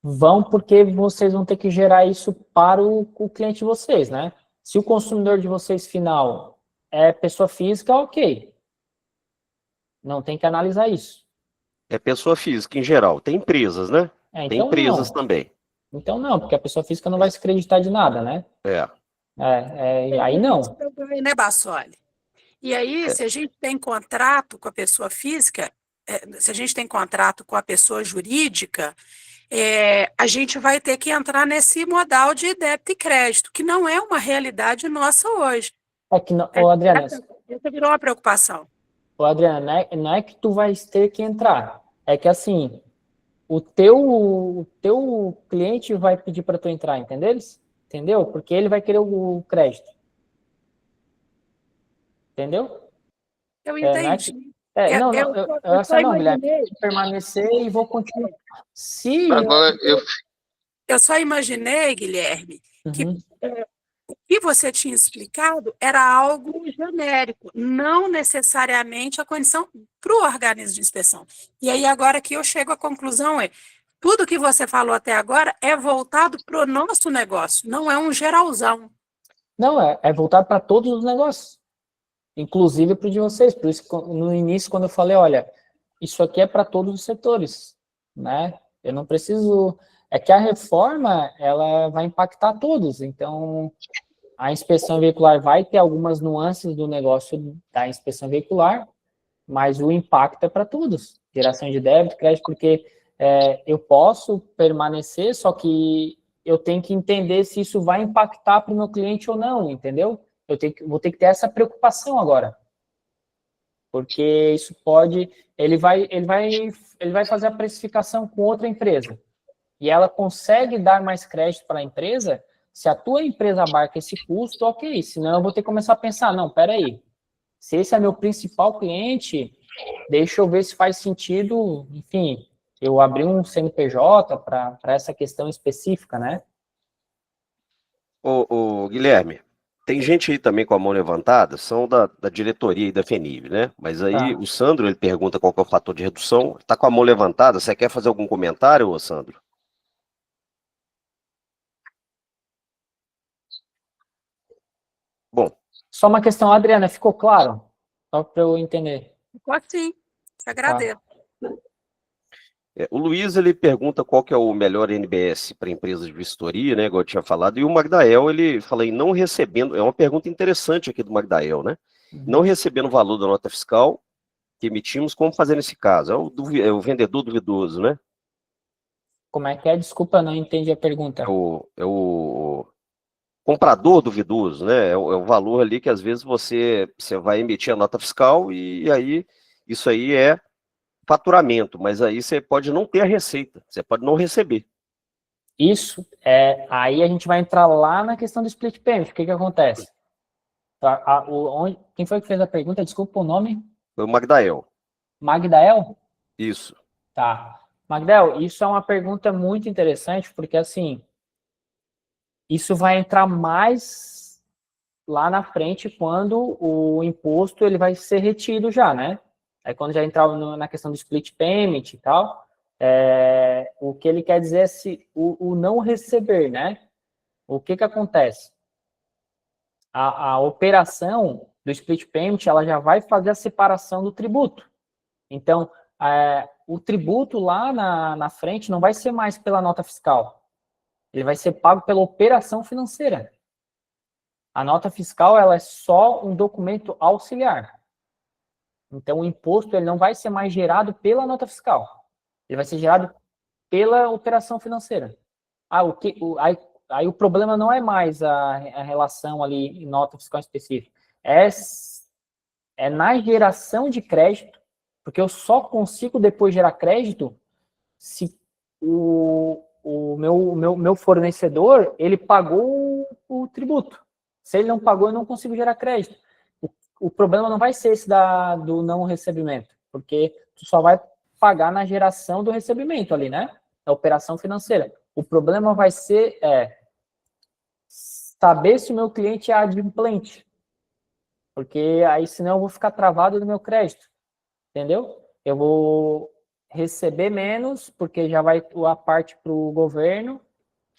Vão, porque vocês vão ter que gerar isso para o cliente de vocês, né? Se o consumidor de vocês final é pessoa física, ok. Não tem que analisar isso. É pessoa física em geral. Tem empresas, né? Então tem empresas não. também. Então não, porque a pessoa física não vai se acreditar de nada, né? Aí não. Né, Bassoli? E aí, se a gente tem contrato com a pessoa física, se a gente tem contrato com a pessoa jurídica, a gente vai ter que entrar nesse modal de débito e crédito, que não é uma realidade nossa hoje. Adriana, Essa virou uma preocupação. Adriana, não é que tu vai ter que entrar, é que assim, o teu cliente vai pedir para tu entrar, entendeu? Porque ele vai querer o crédito. Entendeu? Eu entendi. Guilherme, vou permanecer e vou continuar. Agora, eu só imaginei, Guilherme, que o que você tinha explicado era algo genérico, não necessariamente a condição para o organismo de inspeção. E aí, agora que eu chego à conclusão, tudo que você falou até agora é voltado para o nosso negócio, não é um geralzão. Não, é voltado para todos os negócios, inclusive para o de vocês. Por isso que no início, quando eu falei, olha, isso aqui é para todos os setores, né? Eu não preciso... É que a reforma, ela vai impactar todos, então a inspeção veicular vai ter algumas nuances do negócio da inspeção veicular, mas o impacto é para todos. Geração de débito, crédito, porque eu posso permanecer, só que eu tenho que entender se isso vai impactar para o meu cliente ou não, entendeu? Vou ter que ter essa preocupação agora. Porque isso pode... Ele vai fazer a precificação com outra empresa. E ela consegue dar mais crédito para a empresa Se a tua empresa abarca esse custo, ok, senão eu vou ter que começar a pensar, não, peraí, se esse é meu principal cliente, deixa eu ver se faz sentido, enfim, eu abrir um CNPJ para essa questão específica, né? Ô, Guilherme, tem gente aí também com a mão levantada, são da diretoria e da FENIV, né? Mas aí Tá. o Sandro, ele pergunta qual que é o fator de redução. Tá com a mão levantada, você quer fazer algum comentário, ô Sandro? Bom, Só uma questão, Adriana, ficou claro? Só para eu entender. Pode sim, te agradeço. o Luiz, ele pergunta qual que é o melhor NBS para empresas de vistoria, né, igual eu tinha falado, e o Magdael, ele fala em não recebendo, é uma pergunta interessante aqui do Magdael, né? Não recebendo o valor da nota fiscal que emitimos, como fazer nesse caso? É o vendedor duvidoso, né? Como é que é? Desculpa, não entendi a pergunta. É o comprador duvidoso, né? É o valor ali que às vezes você vai emitir a nota fiscal e aí isso aí é faturamento, mas aí você pode não ter a receita, você pode não receber. Isso, aí a gente vai entrar lá na questão do split payment. O que acontece? Quem foi que fez a pergunta? Desculpa o nome. Foi o Magdael. Magdael? Isso. Tá. Magdael, isso é uma pergunta muito interessante, porque assim, isso vai entrar mais lá na frente quando o imposto ele vai ser retido já, né? Aí quando já entrar na questão do split payment e tal, o que ele quer dizer é se o não receber, né? O que acontece? A operação do split payment, ela já vai fazer a separação do tributo. Então, o tributo lá na frente não vai ser mais pela nota fiscal. Ele vai ser pago pela operação financeira. A nota fiscal, ela é só um documento auxiliar. Então, o imposto ele não vai ser mais gerado pela nota fiscal. Ele vai ser gerado pela operação financeira. Aí o problema não é mais a relação ali em nota fiscal específica. É na geração de crédito, porque eu só consigo depois gerar crédito se o meu fornecedor, ele pagou o tributo. Se ele não pagou, eu não consigo gerar crédito. O problema não vai ser esse do não recebimento, porque tu só vai pagar na geração do recebimento ali, né? Da operação financeira. O problema vai ser saber se o meu cliente é adimplente, porque aí senão eu vou ficar travado no meu crédito, entendeu? Eu vou receber menos, porque já vai a parte para o governo,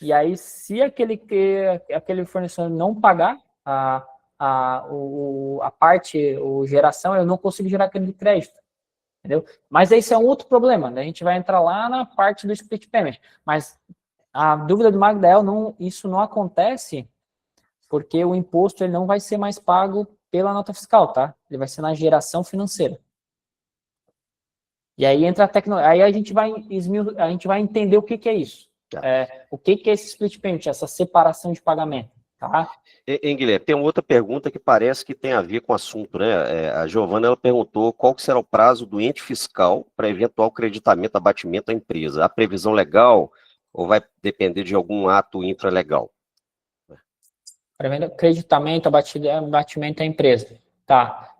e aí se aquele fornecedor não pagar a parte, geração, eu não consigo gerar aquele crédito, entendeu? Mas esse é um outro problema, né? A gente vai entrar lá na parte do split payment, mas a dúvida do Magdael, isso não acontece porque o imposto ele não vai ser mais pago pela nota fiscal, tá? Ele vai ser na geração financeira. E aí entra a tecnologia, aí a gente vai entender o que é isso. O que é esse split payment, essa separação de pagamento, tá? Guilherme, tem outra pergunta que parece que tem a ver com o assunto, né? A Giovana, ela perguntou qual que será o prazo do ente fiscal para eventual creditamento, abatimento da empresa. A previsão legal ou vai depender de algum ato infralegal? Creditamento, abatimento da empresa. Tá.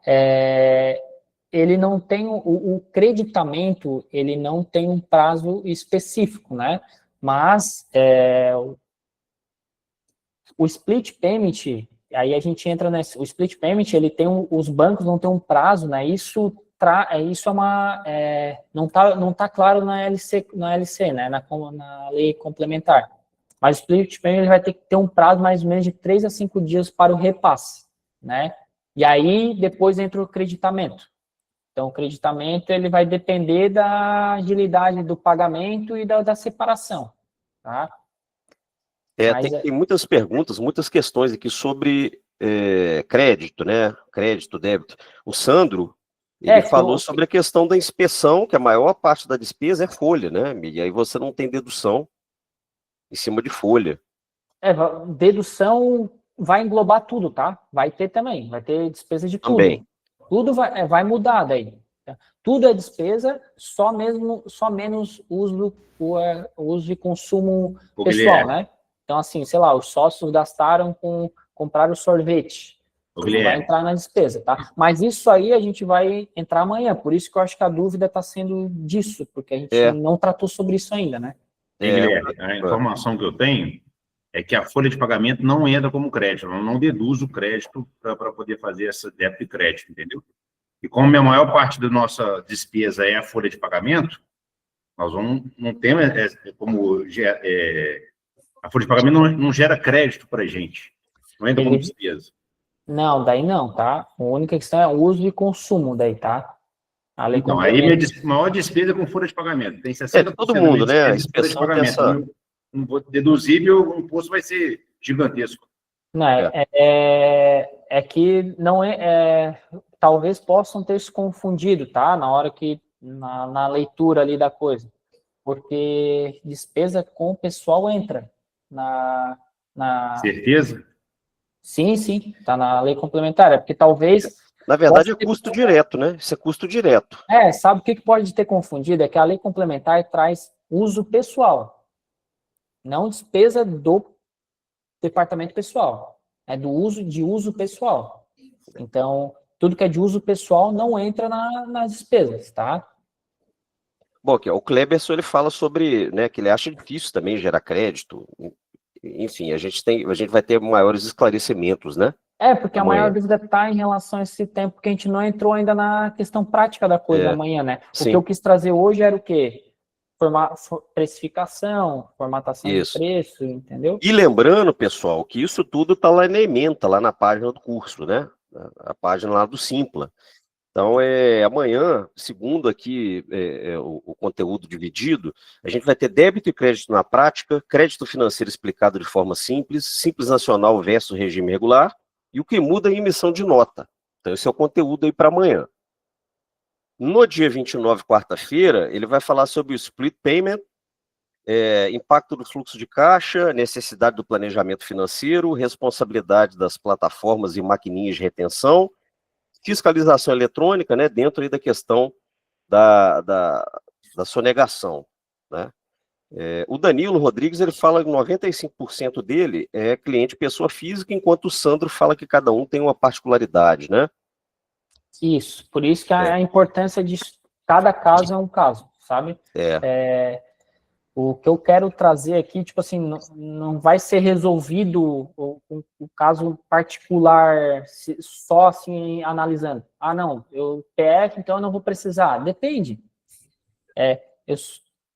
Ele não tem o creditamento, ele não tem um prazo específico, né? Mas o split payment, aí a gente entra nesse, o split payment, ele tem os bancos não tem um prazo, né? Isso é uma não tá claro na LC, né? Na lei complementar. Mas o split payment ele vai ter que ter um prazo mais ou menos de 3 a 5 dias para o repasse, né? E aí depois entra o creditamento. Então, o creditamento ele vai depender da agilidade do pagamento e da separação, tá? Tem muitas perguntas, muitas questões aqui sobre crédito, né? Crédito, débito. O Sandro, ele falou sobre a questão da inspeção, que a maior parte da despesa é folha, né? E aí você não tem dedução em cima de folha. Dedução vai englobar tudo, tá? Vai ter também, vai ter despesa de tudo. Também. Tudo vai mudar daí. Tudo é despesa, só menos uso e consumo pessoal, né? Então, assim, sei lá, os sócios gastaram com comprar o sorvete. Vai entrar na despesa, tá? Mas isso aí a gente vai entrar amanhã, por isso que eu acho que a dúvida está sendo disso, porque a gente não tratou sobre isso ainda, né? Guilherme, a informação que eu tenho é que a folha de pagamento não entra como crédito, ela não deduz o crédito para poder fazer essa débito e crédito, entendeu? E como a maior parte da nossa despesa é a folha de pagamento, nós não temos como a folha de pagamento não gera crédito para a gente, não entra como despesa. Não, daí não, tá? A única questão é o uso e consumo daí, tá? Então, aí minha maior despesa é com folha de pagamento. Tem 60% todo mundo, né? A folha de pagamento. Deduzível, o imposto vai ser gigantesco. Não, é que não talvez possam ter se confundido, tá? Na hora que, na leitura ali da coisa. Porque despesa com o pessoal entra na... Certeza? Sim, tá na lei complementar, porque talvez... Na verdade, é custo direto, né? Isso é custo direto. Sabe o que pode ter confundido? É que a lei complementar traz uso pessoal, não despesa do departamento pessoal, é de uso pessoal. Então, tudo que é de uso pessoal não entra nas despesas, tá? Bom, aqui, o Kleberson, ele fala sobre, né, que ele acha difícil também gerar crédito. Enfim, a gente vai ter maiores esclarecimentos, né? Porque amanhã. A maior dúvida está em relação a esse tempo, que a gente não entrou ainda na questão prática da coisa amanhã, né? O que eu quis trazer hoje era o quê? Precificação, formatação de preço, entendeu? E lembrando, pessoal, que isso tudo está lá na ementa, lá na página do curso, né? A página lá do Simpla. Então, amanhã, segundo aqui o conteúdo dividido, a gente vai ter débito e crédito na prática, crédito financeiro explicado de forma simples, Simples Nacional versus regime regular, e o que muda é a emissão de nota. Então, esse é o conteúdo aí para amanhã. No dia 29, quarta-feira, ele vai falar sobre o split payment, impacto do fluxo de caixa, necessidade do planejamento financeiro, responsabilidade das plataformas e maquininhas de retenção, fiscalização eletrônica, né, dentro aí da questão da sonegação, né? O Danilo Rodrigues, ele fala que 95% dele é cliente pessoa física, enquanto o Sandro fala que cada um tem uma particularidade, né? Isso, por isso que a importância de cada caso é um caso, sabe? O que eu quero trazer aqui, tipo assim, não vai ser resolvido o caso particular só assim, analisando. Não, eu PF, então eu não vou precisar. Depende.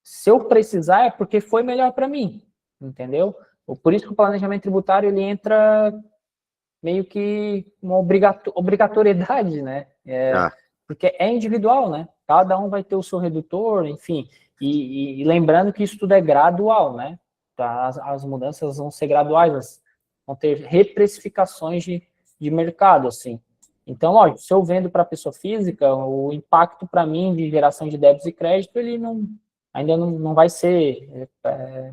Se eu precisar é porque foi melhor para mim, entendeu? Por isso que o planejamento tributário, ele entra meio que uma obrigatoriedade, né? Porque é individual, né? Cada um vai ter o seu redutor, enfim... E lembrando que isso tudo é gradual, né? As mudanças vão ser graduais, vão ter reprecificações de mercado, assim. Então, lógico, se eu vendo para pessoa física, o impacto para mim de geração de débitos e crédito, ele ainda não vai ser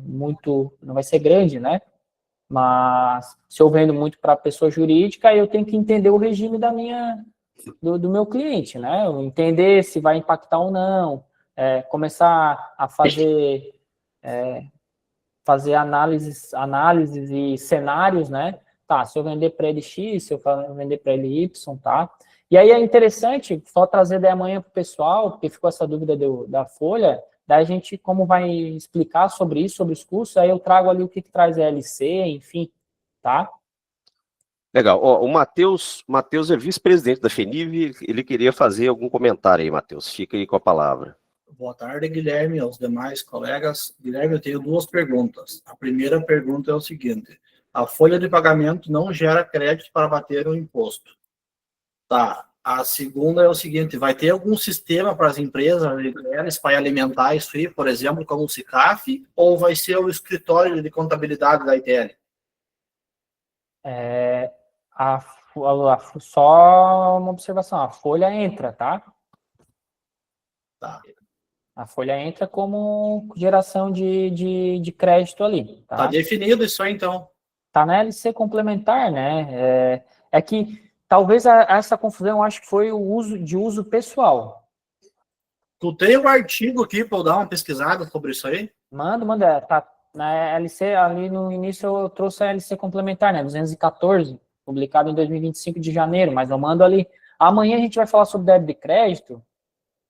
não vai ser grande, né? Mas se eu vendo muito para pessoa jurídica, eu tenho que entender o regime do meu cliente, né? Entender se vai impactar ou não. Começar a fazer análises e cenários, né? Tá, se eu vender para ele X, se eu vender para ele Y, tá? E aí é interessante só trazer daí amanhã para o pessoal, porque ficou essa dúvida da folha, daí a gente, como vai explicar sobre isso, sobre os cursos, aí eu trago ali o que traz LC, enfim, tá? Legal. O Matheus é vice-presidente da FENIV, ele queria fazer algum comentário aí, Matheus. Fica aí com a palavra. Boa tarde, Guilherme, aos demais colegas. Guilherme, eu tenho duas perguntas. A primeira pergunta é o seguinte: a folha de pagamento não gera crédito para bater o imposto. Tá. A segunda é o seguinte: vai ter algum sistema para as empresas para alimentar isso aí, por exemplo, como o SICAF, ou vai ser o escritório de contabilidade da ITL? Só uma observação, a folha entra, tá? Tá. A folha entra como geração de crédito ali. Tá definido isso aí, então. Tá na LC complementar, né? É que talvez essa confusão, eu acho que foi o uso pessoal. Tu tem um artigo aqui para eu dar uma pesquisada sobre isso aí? Manda. na LC, ali no início eu trouxe a LC complementar, né, 214, publicado em 2025 de janeiro, mas eu mando ali. Amanhã a gente vai falar sobre débito e crédito,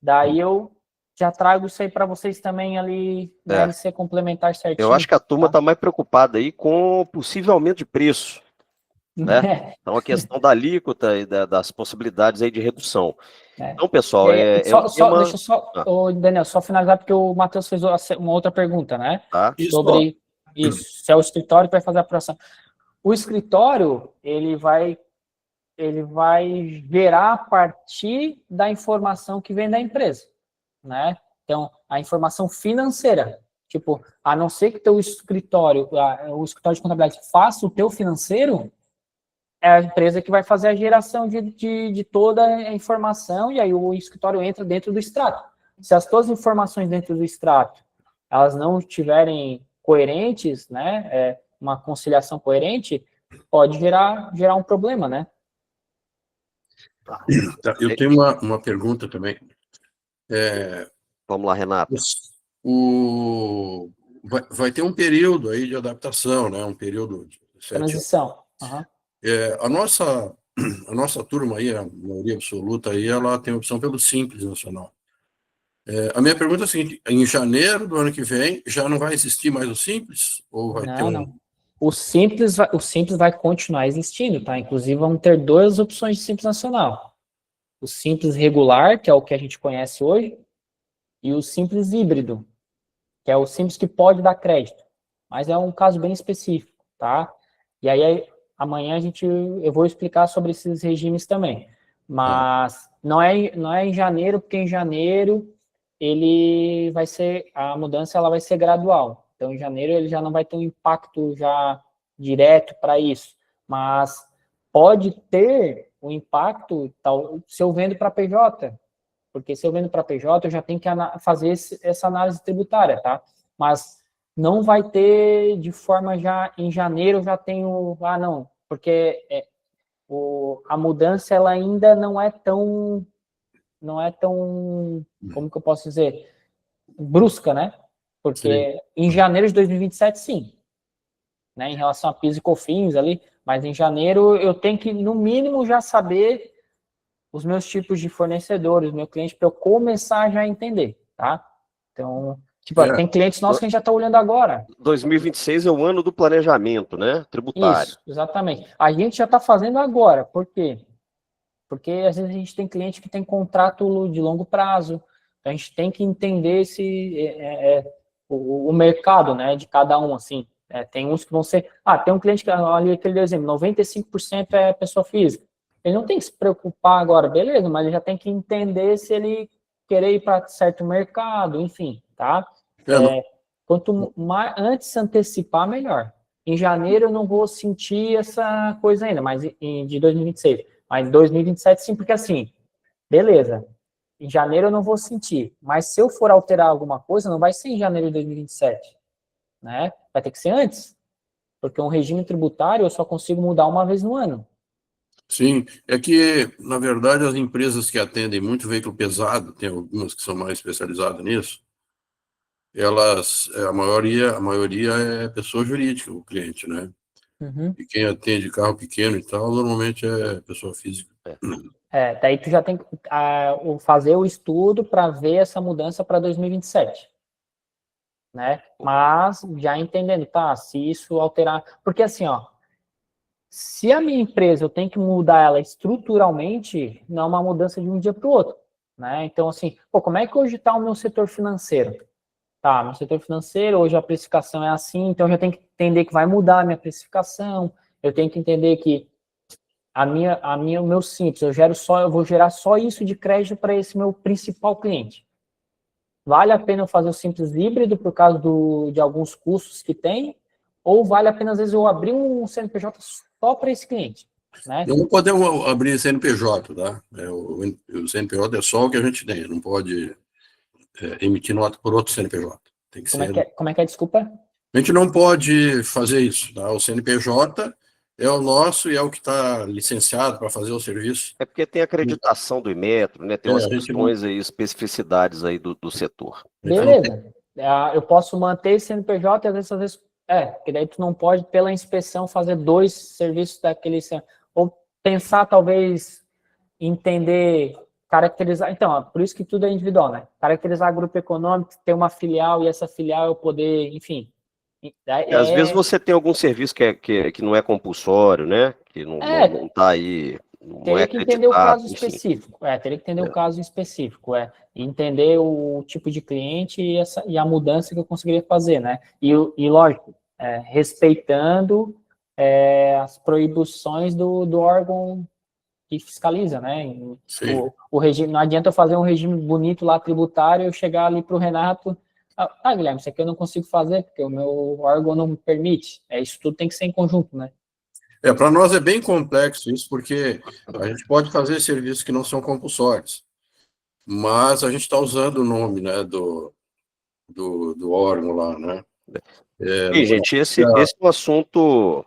daí eu já trago isso aí para vocês também ali da LC complementar certinho. Eu acho que a turma está mais preocupada aí com o possível aumento de preço, né? Então a questão da alíquota e das possibilidades aí de redução. Então, pessoal, deixa eu só, Daniel, só finalizar, porque o Matheus fez uma outra pergunta, né? Tá. Sobre isso, se é o escritório que vai fazer a apuração. O escritório, ele vai gerar a partir da informação que vem da empresa, né? Então, a informação financeira, tipo, a não ser que o escritório de contabilidade faça o teu financeiro, é a empresa que vai fazer a geração de toda a informação, e aí o escritório entra dentro do extrato. Se as tuas informações dentro do extrato, elas não estiverem coerentes, né, uma conciliação coerente, pode gerar um problema, né? Tá, eu tenho uma pergunta também. Vamos lá, Renato. Vai ter um período aí de adaptação, né? Um período de transição. Uhum. A nossa turma aí, a maioria absoluta aí, ela tem opção pelo Simples Nacional. A minha pergunta é a seguinte: em janeiro do ano que vem já não vai existir mais o Simples? Ou vai ter não. O Simples vai continuar existindo, tá? Inclusive vamos ter 2 opções de Simples Nacional. O Simples regular, que é o que a gente conhece hoje, e o Simples híbrido, que é o Simples que pode dar crédito. Mas é um caso bem específico, tá? E aí amanhã eu vou explicar sobre esses regimes também. Mas não é em janeiro, porque em janeiro a mudança ela vai ser gradual. Então, em janeiro ele já não vai ter um impacto já direto para isso. Mas pode ter um impacto se eu vendo para PJ. Porque se eu vendo para PJ, eu já tenho que fazer essa análise tributária, tá? Mas não vai ter de forma já em janeiro já tenho não, porque a mudança ela ainda não é tão como que eu posso dizer, brusca, né? Porque em janeiro de 2027 sim, né? Em relação a PIS e COFINS ali, mas em janeiro eu tenho que no mínimo já saber os meus tipos de fornecedores, meu cliente, para eu começar já a entender, tá? Então, tem clientes nossos que a gente já está olhando agora. 2026 é o ano do planejamento, né? Tributário. Isso, exatamente. A gente já está fazendo agora. Por quê? Porque às vezes a gente tem cliente que tem contrato de longo prazo. Então, a gente tem que entender o mercado, né, de cada um, assim. Tem uns que vão ser... tem um cliente que ali, aquele exemplo, 95% é pessoa física. Ele não tem que se preocupar agora, beleza, mas ele já tem que entender se ele querer ir para certo mercado, enfim, tá? Quanto mais antes se antecipar, melhor. Em janeiro eu não vou sentir essa coisa ainda, mas de 2026. Mas em 2027 sim, porque assim, beleza, em janeiro eu não vou sentir, mas se eu for alterar alguma coisa, não vai ser em janeiro de 2027, né? Vai ter que ser antes, porque um regime tributário eu só consigo mudar uma vez no ano. Sim, é que, na verdade, as empresas que atendem muito veículo pesado, tem algumas que são mais especializadas nisso, a maioria é pessoa jurídica, o cliente, né? Uhum. E quem atende carro pequeno e tal, normalmente é pessoa física. Daí tu já tem que fazer o estudo para ver essa mudança para 2027, né? Mas já entendendo, tá? Se isso alterar, porque assim, se a minha empresa eu tenho que mudar ela estruturalmente, não é uma mudança de um dia para o outro, né? Então assim, como é que hoje está o meu setor financeiro? Tá, no setor financeiro, hoje a precificação é assim, então eu já tenho que entender que vai mudar a minha precificação, eu tenho que entender que o meu simples, eu vou gerar só isso de crédito para esse meu principal cliente. Vale a pena eu fazer o simples híbrido por causa de alguns custos que tem, ou vale a pena, às vezes, eu abrir um CNPJ só para esse cliente, né? Não podemos abrir CNPJ, tá? O CNPJ é só o que a gente tem, não pode emitir nota por outro CNPJ. Tem que como é que é, desculpa? A gente não pode fazer isso, tá? O CNPJ é o nosso e é o que está licenciado para fazer o serviço. É porque tem acreditação do Inmetro, né? Tem umas questões aí, especificidades aí do setor. Beleza. eu posso manter esse CNPJ e às vezes, porque daí tu não pode, pela inspeção, fazer 2 serviços daquele, ou pensar, talvez, entender, caracterizar, então, por isso que tudo é individual, né? Caracterizar grupo econômico, ter uma filial e essa filial eu poder, enfim. Às vezes você tem algum serviço que não é compulsório, né? Que não está aí, não é teria que entender o caso acreditado, enfim. específico. Teria que entender o caso específico, entender o tipo de cliente e a mudança que eu conseguiria fazer, né? E lógico, respeitando as proibições do órgão que fiscaliza, né? O regime, não adianta eu fazer um regime bonito lá tributário, eu chegar ali para o Renato, Guilherme, isso aqui eu não consigo fazer porque o meu órgão não me permite. Isso tudo tem que ser em conjunto, né? Para nós é bem complexo isso, porque a gente pode fazer serviços que não são compulsórios, mas a gente está usando o nome, né, do órgão lá, né? Gente, esse é um assunto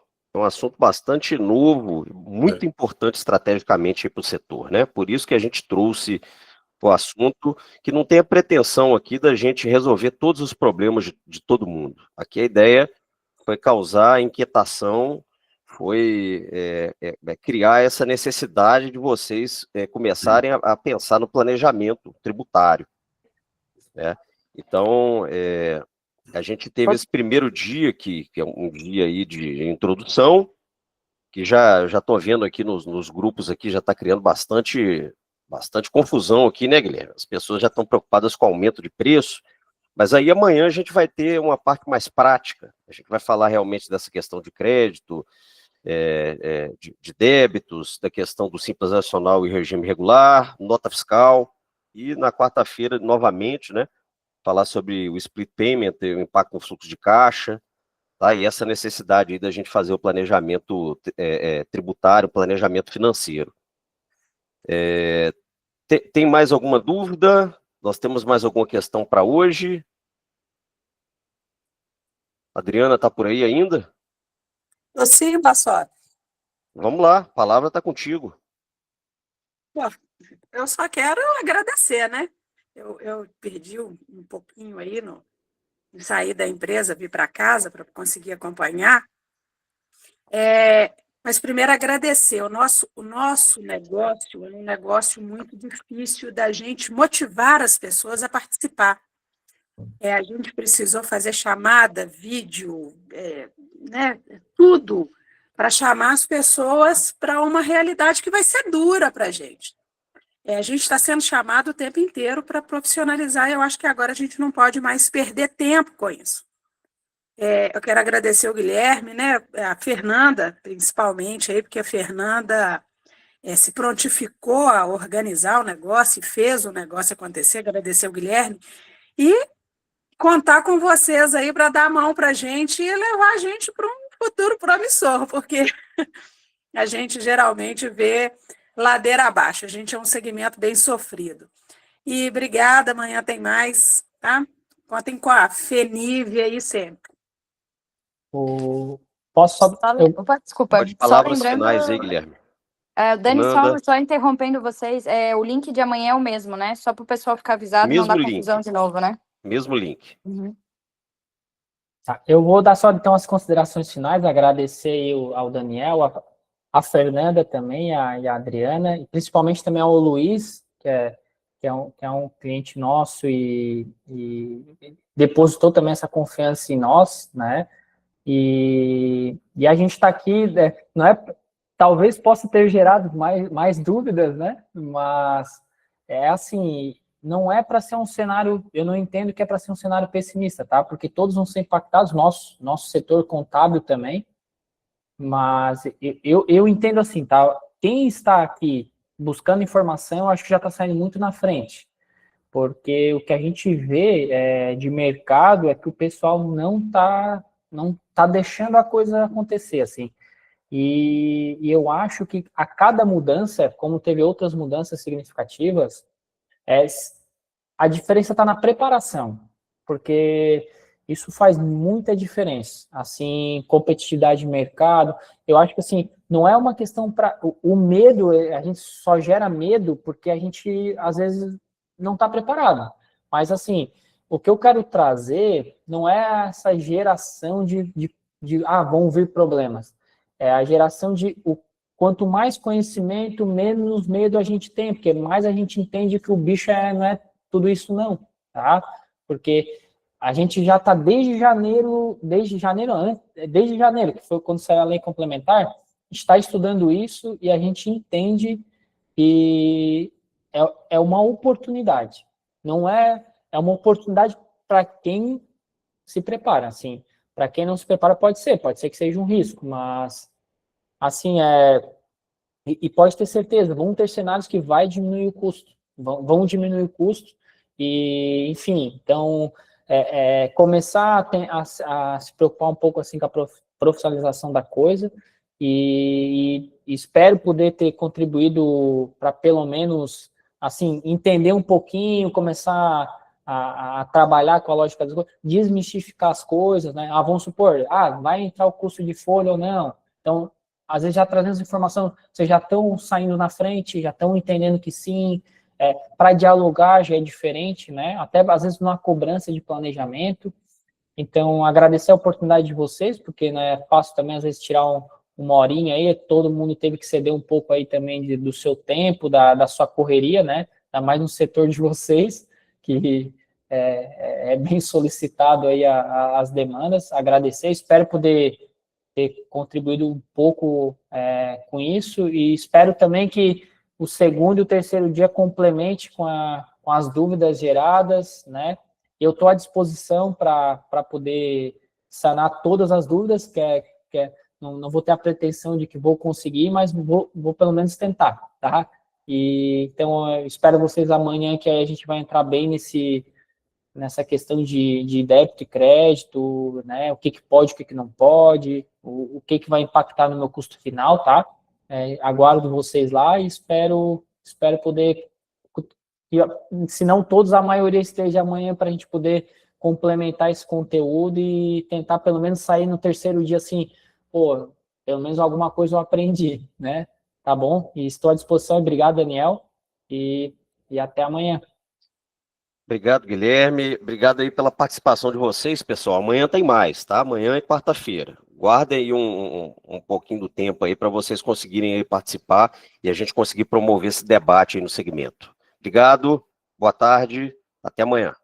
bastante novo, muito importante estrategicamente para o setor, né? Por isso que a gente trouxe o assunto, que não tem a pretensão aqui da gente resolver todos os problemas de todo mundo. Aqui a ideia foi causar inquietação, foi criar essa necessidade de vocês começarem a pensar no planejamento tributário, né? Então, a gente teve esse primeiro dia, que é um dia aí de introdução, que já estou vendo aqui nos grupos aqui, já está criando bastante confusão aqui, né, Guilherme? As pessoas já estão preocupadas com o aumento de preço, mas aí amanhã a gente vai ter uma parte mais prática, a gente vai falar realmente dessa questão de crédito, de débitos, da questão do Simples Nacional e regime regular, nota fiscal, e na quarta-feira, novamente, né, falar sobre o split payment, o impacto no fluxo de caixa, tá? E essa necessidade aí da gente fazer o planejamento tributário, planejamento financeiro. Tem mais alguma dúvida? Nós temos mais alguma questão para hoje? Adriana está por aí ainda? Sim, Bassora. Vamos lá, a palavra está contigo. Eu só quero agradecer, né? Eu perdi um pouquinho aí sair da empresa, vir para casa para conseguir acompanhar. Mas primeiro agradecer. O nosso negócio é um negócio muito difícil da gente motivar as pessoas a participar. A gente precisou fazer chamada, vídeo, né, tudo para chamar as pessoas para uma realidade que vai ser dura para a gente. A gente está sendo chamado o tempo inteiro para profissionalizar e eu acho que agora a gente não pode mais perder tempo com isso. Eu quero agradecer o Guilherme, né, a Fernanda, principalmente, aí, porque a Fernanda se prontificou a organizar o negócio e fez o negócio acontecer. Agradecer o Guilherme e contar com vocês aí para dar a mão para a gente e levar a gente para um futuro promissor, porque a gente geralmente vê ladeira abaixo. A gente é um segmento bem sofrido. E obrigada, amanhã tem mais, tá? Contem com a FENIV aí sempre. Posso só... Desculpa, Pode palavras finais aí, Guilherme. Dani, só interrompendo vocês, o link de amanhã é o mesmo, né? Só para o pessoal ficar avisado, mesmo não dá link. Confusão de novo, né? Mesmo link. Uhum. Tá, eu vou dar só, então, as considerações finais, agradecer ao Daniel, a Fernanda também, e a Adriana, e principalmente também ao Luiz, que é um cliente nosso e depositou também essa confiança em nós, né? E a gente está aqui, não é, talvez possa ter gerado mais dúvidas, né? Mas assim, não é para ser um cenário, eu não entendo que é para ser um cenário pessimista, tá? Porque todos vão ser impactados, nosso setor contábil também, mas eu entendo assim, tá? Quem está aqui buscando informação, eu acho que já está saindo muito na frente, porque o que a gente vê de mercado é que o pessoal não tá deixando a coisa acontecer, assim. E eu acho que a cada mudança, como teve outras mudanças significativas, a diferença está na preparação, porque isso faz muita diferença, assim, competitividade de mercado. Eu acho que, assim, não é uma questão para... O medo, a gente só gera medo porque a gente, às vezes, não está preparado. Mas, assim, o que eu quero trazer não é essa geração vão vir problemas. É a geração quanto mais conhecimento, menos medo a gente tem, porque mais a gente entende que o bicho não é tudo isso não, tá? Porque a gente já está desde janeiro, que foi quando saiu a lei complementar, está estudando isso e a gente entende que é uma oportunidade. Não é uma oportunidade para quem se prepara, assim. Para quem não se prepara pode ser que seja um risco, mas assim, e pode ter certeza, vão ter cenários que vai diminuir o custo, vão diminuir o custo, e enfim, então começar a se preocupar um pouco assim com a profissionalização da coisa, e espero poder ter contribuído para pelo menos assim entender um pouquinho, começar a trabalhar com a lógica das coisas, desmistificar as coisas, né? Vamos supor, vai entrar o custo de folha ou não, então às vezes já trazendo essa informação, vocês já estão saindo na frente, já estão entendendo que sim, para dialogar já é diferente, né? Até às vezes numa cobrança de planejamento. Então, agradecer a oportunidade de vocês, porque não é fácil também às vezes tirar uma horinha aí, todo mundo teve que ceder um pouco aí também do seu tempo, da sua correria, né? Ainda mais no setor de vocês, que é bem solicitado aí as demandas. Agradecer, espero poder ter contribuído um pouco com isso, e espero também que o segundo e o terceiro dia complemente com as dúvidas geradas, né? Eu estou à disposição para poder sanar todas as dúvidas, não vou ter a pretensão de que vou conseguir, mas vou pelo menos tentar, tá? Então, eu espero vocês amanhã, que aí a gente vai entrar bem nessa questão de débito e crédito, né? O que pode, o que não pode, o que vai impactar no meu custo final, tá? Aguardo vocês lá e espero poder, se não todos, a maioria esteja amanhã para a gente poder complementar esse conteúdo e tentar pelo menos sair no terceiro dia assim, pelo menos alguma coisa eu aprendi, né? Tá bom? E estou à disposição. Obrigado, Daniel, e até amanhã. Obrigado, Guilherme. Obrigado aí pela participação de vocês, pessoal. Amanhã tem mais, tá? Amanhã é quarta-feira. Guardem aí um pouquinho do tempo aí para vocês conseguirem aí participar e a gente conseguir promover esse debate aí no segmento. Obrigado, boa tarde, até amanhã.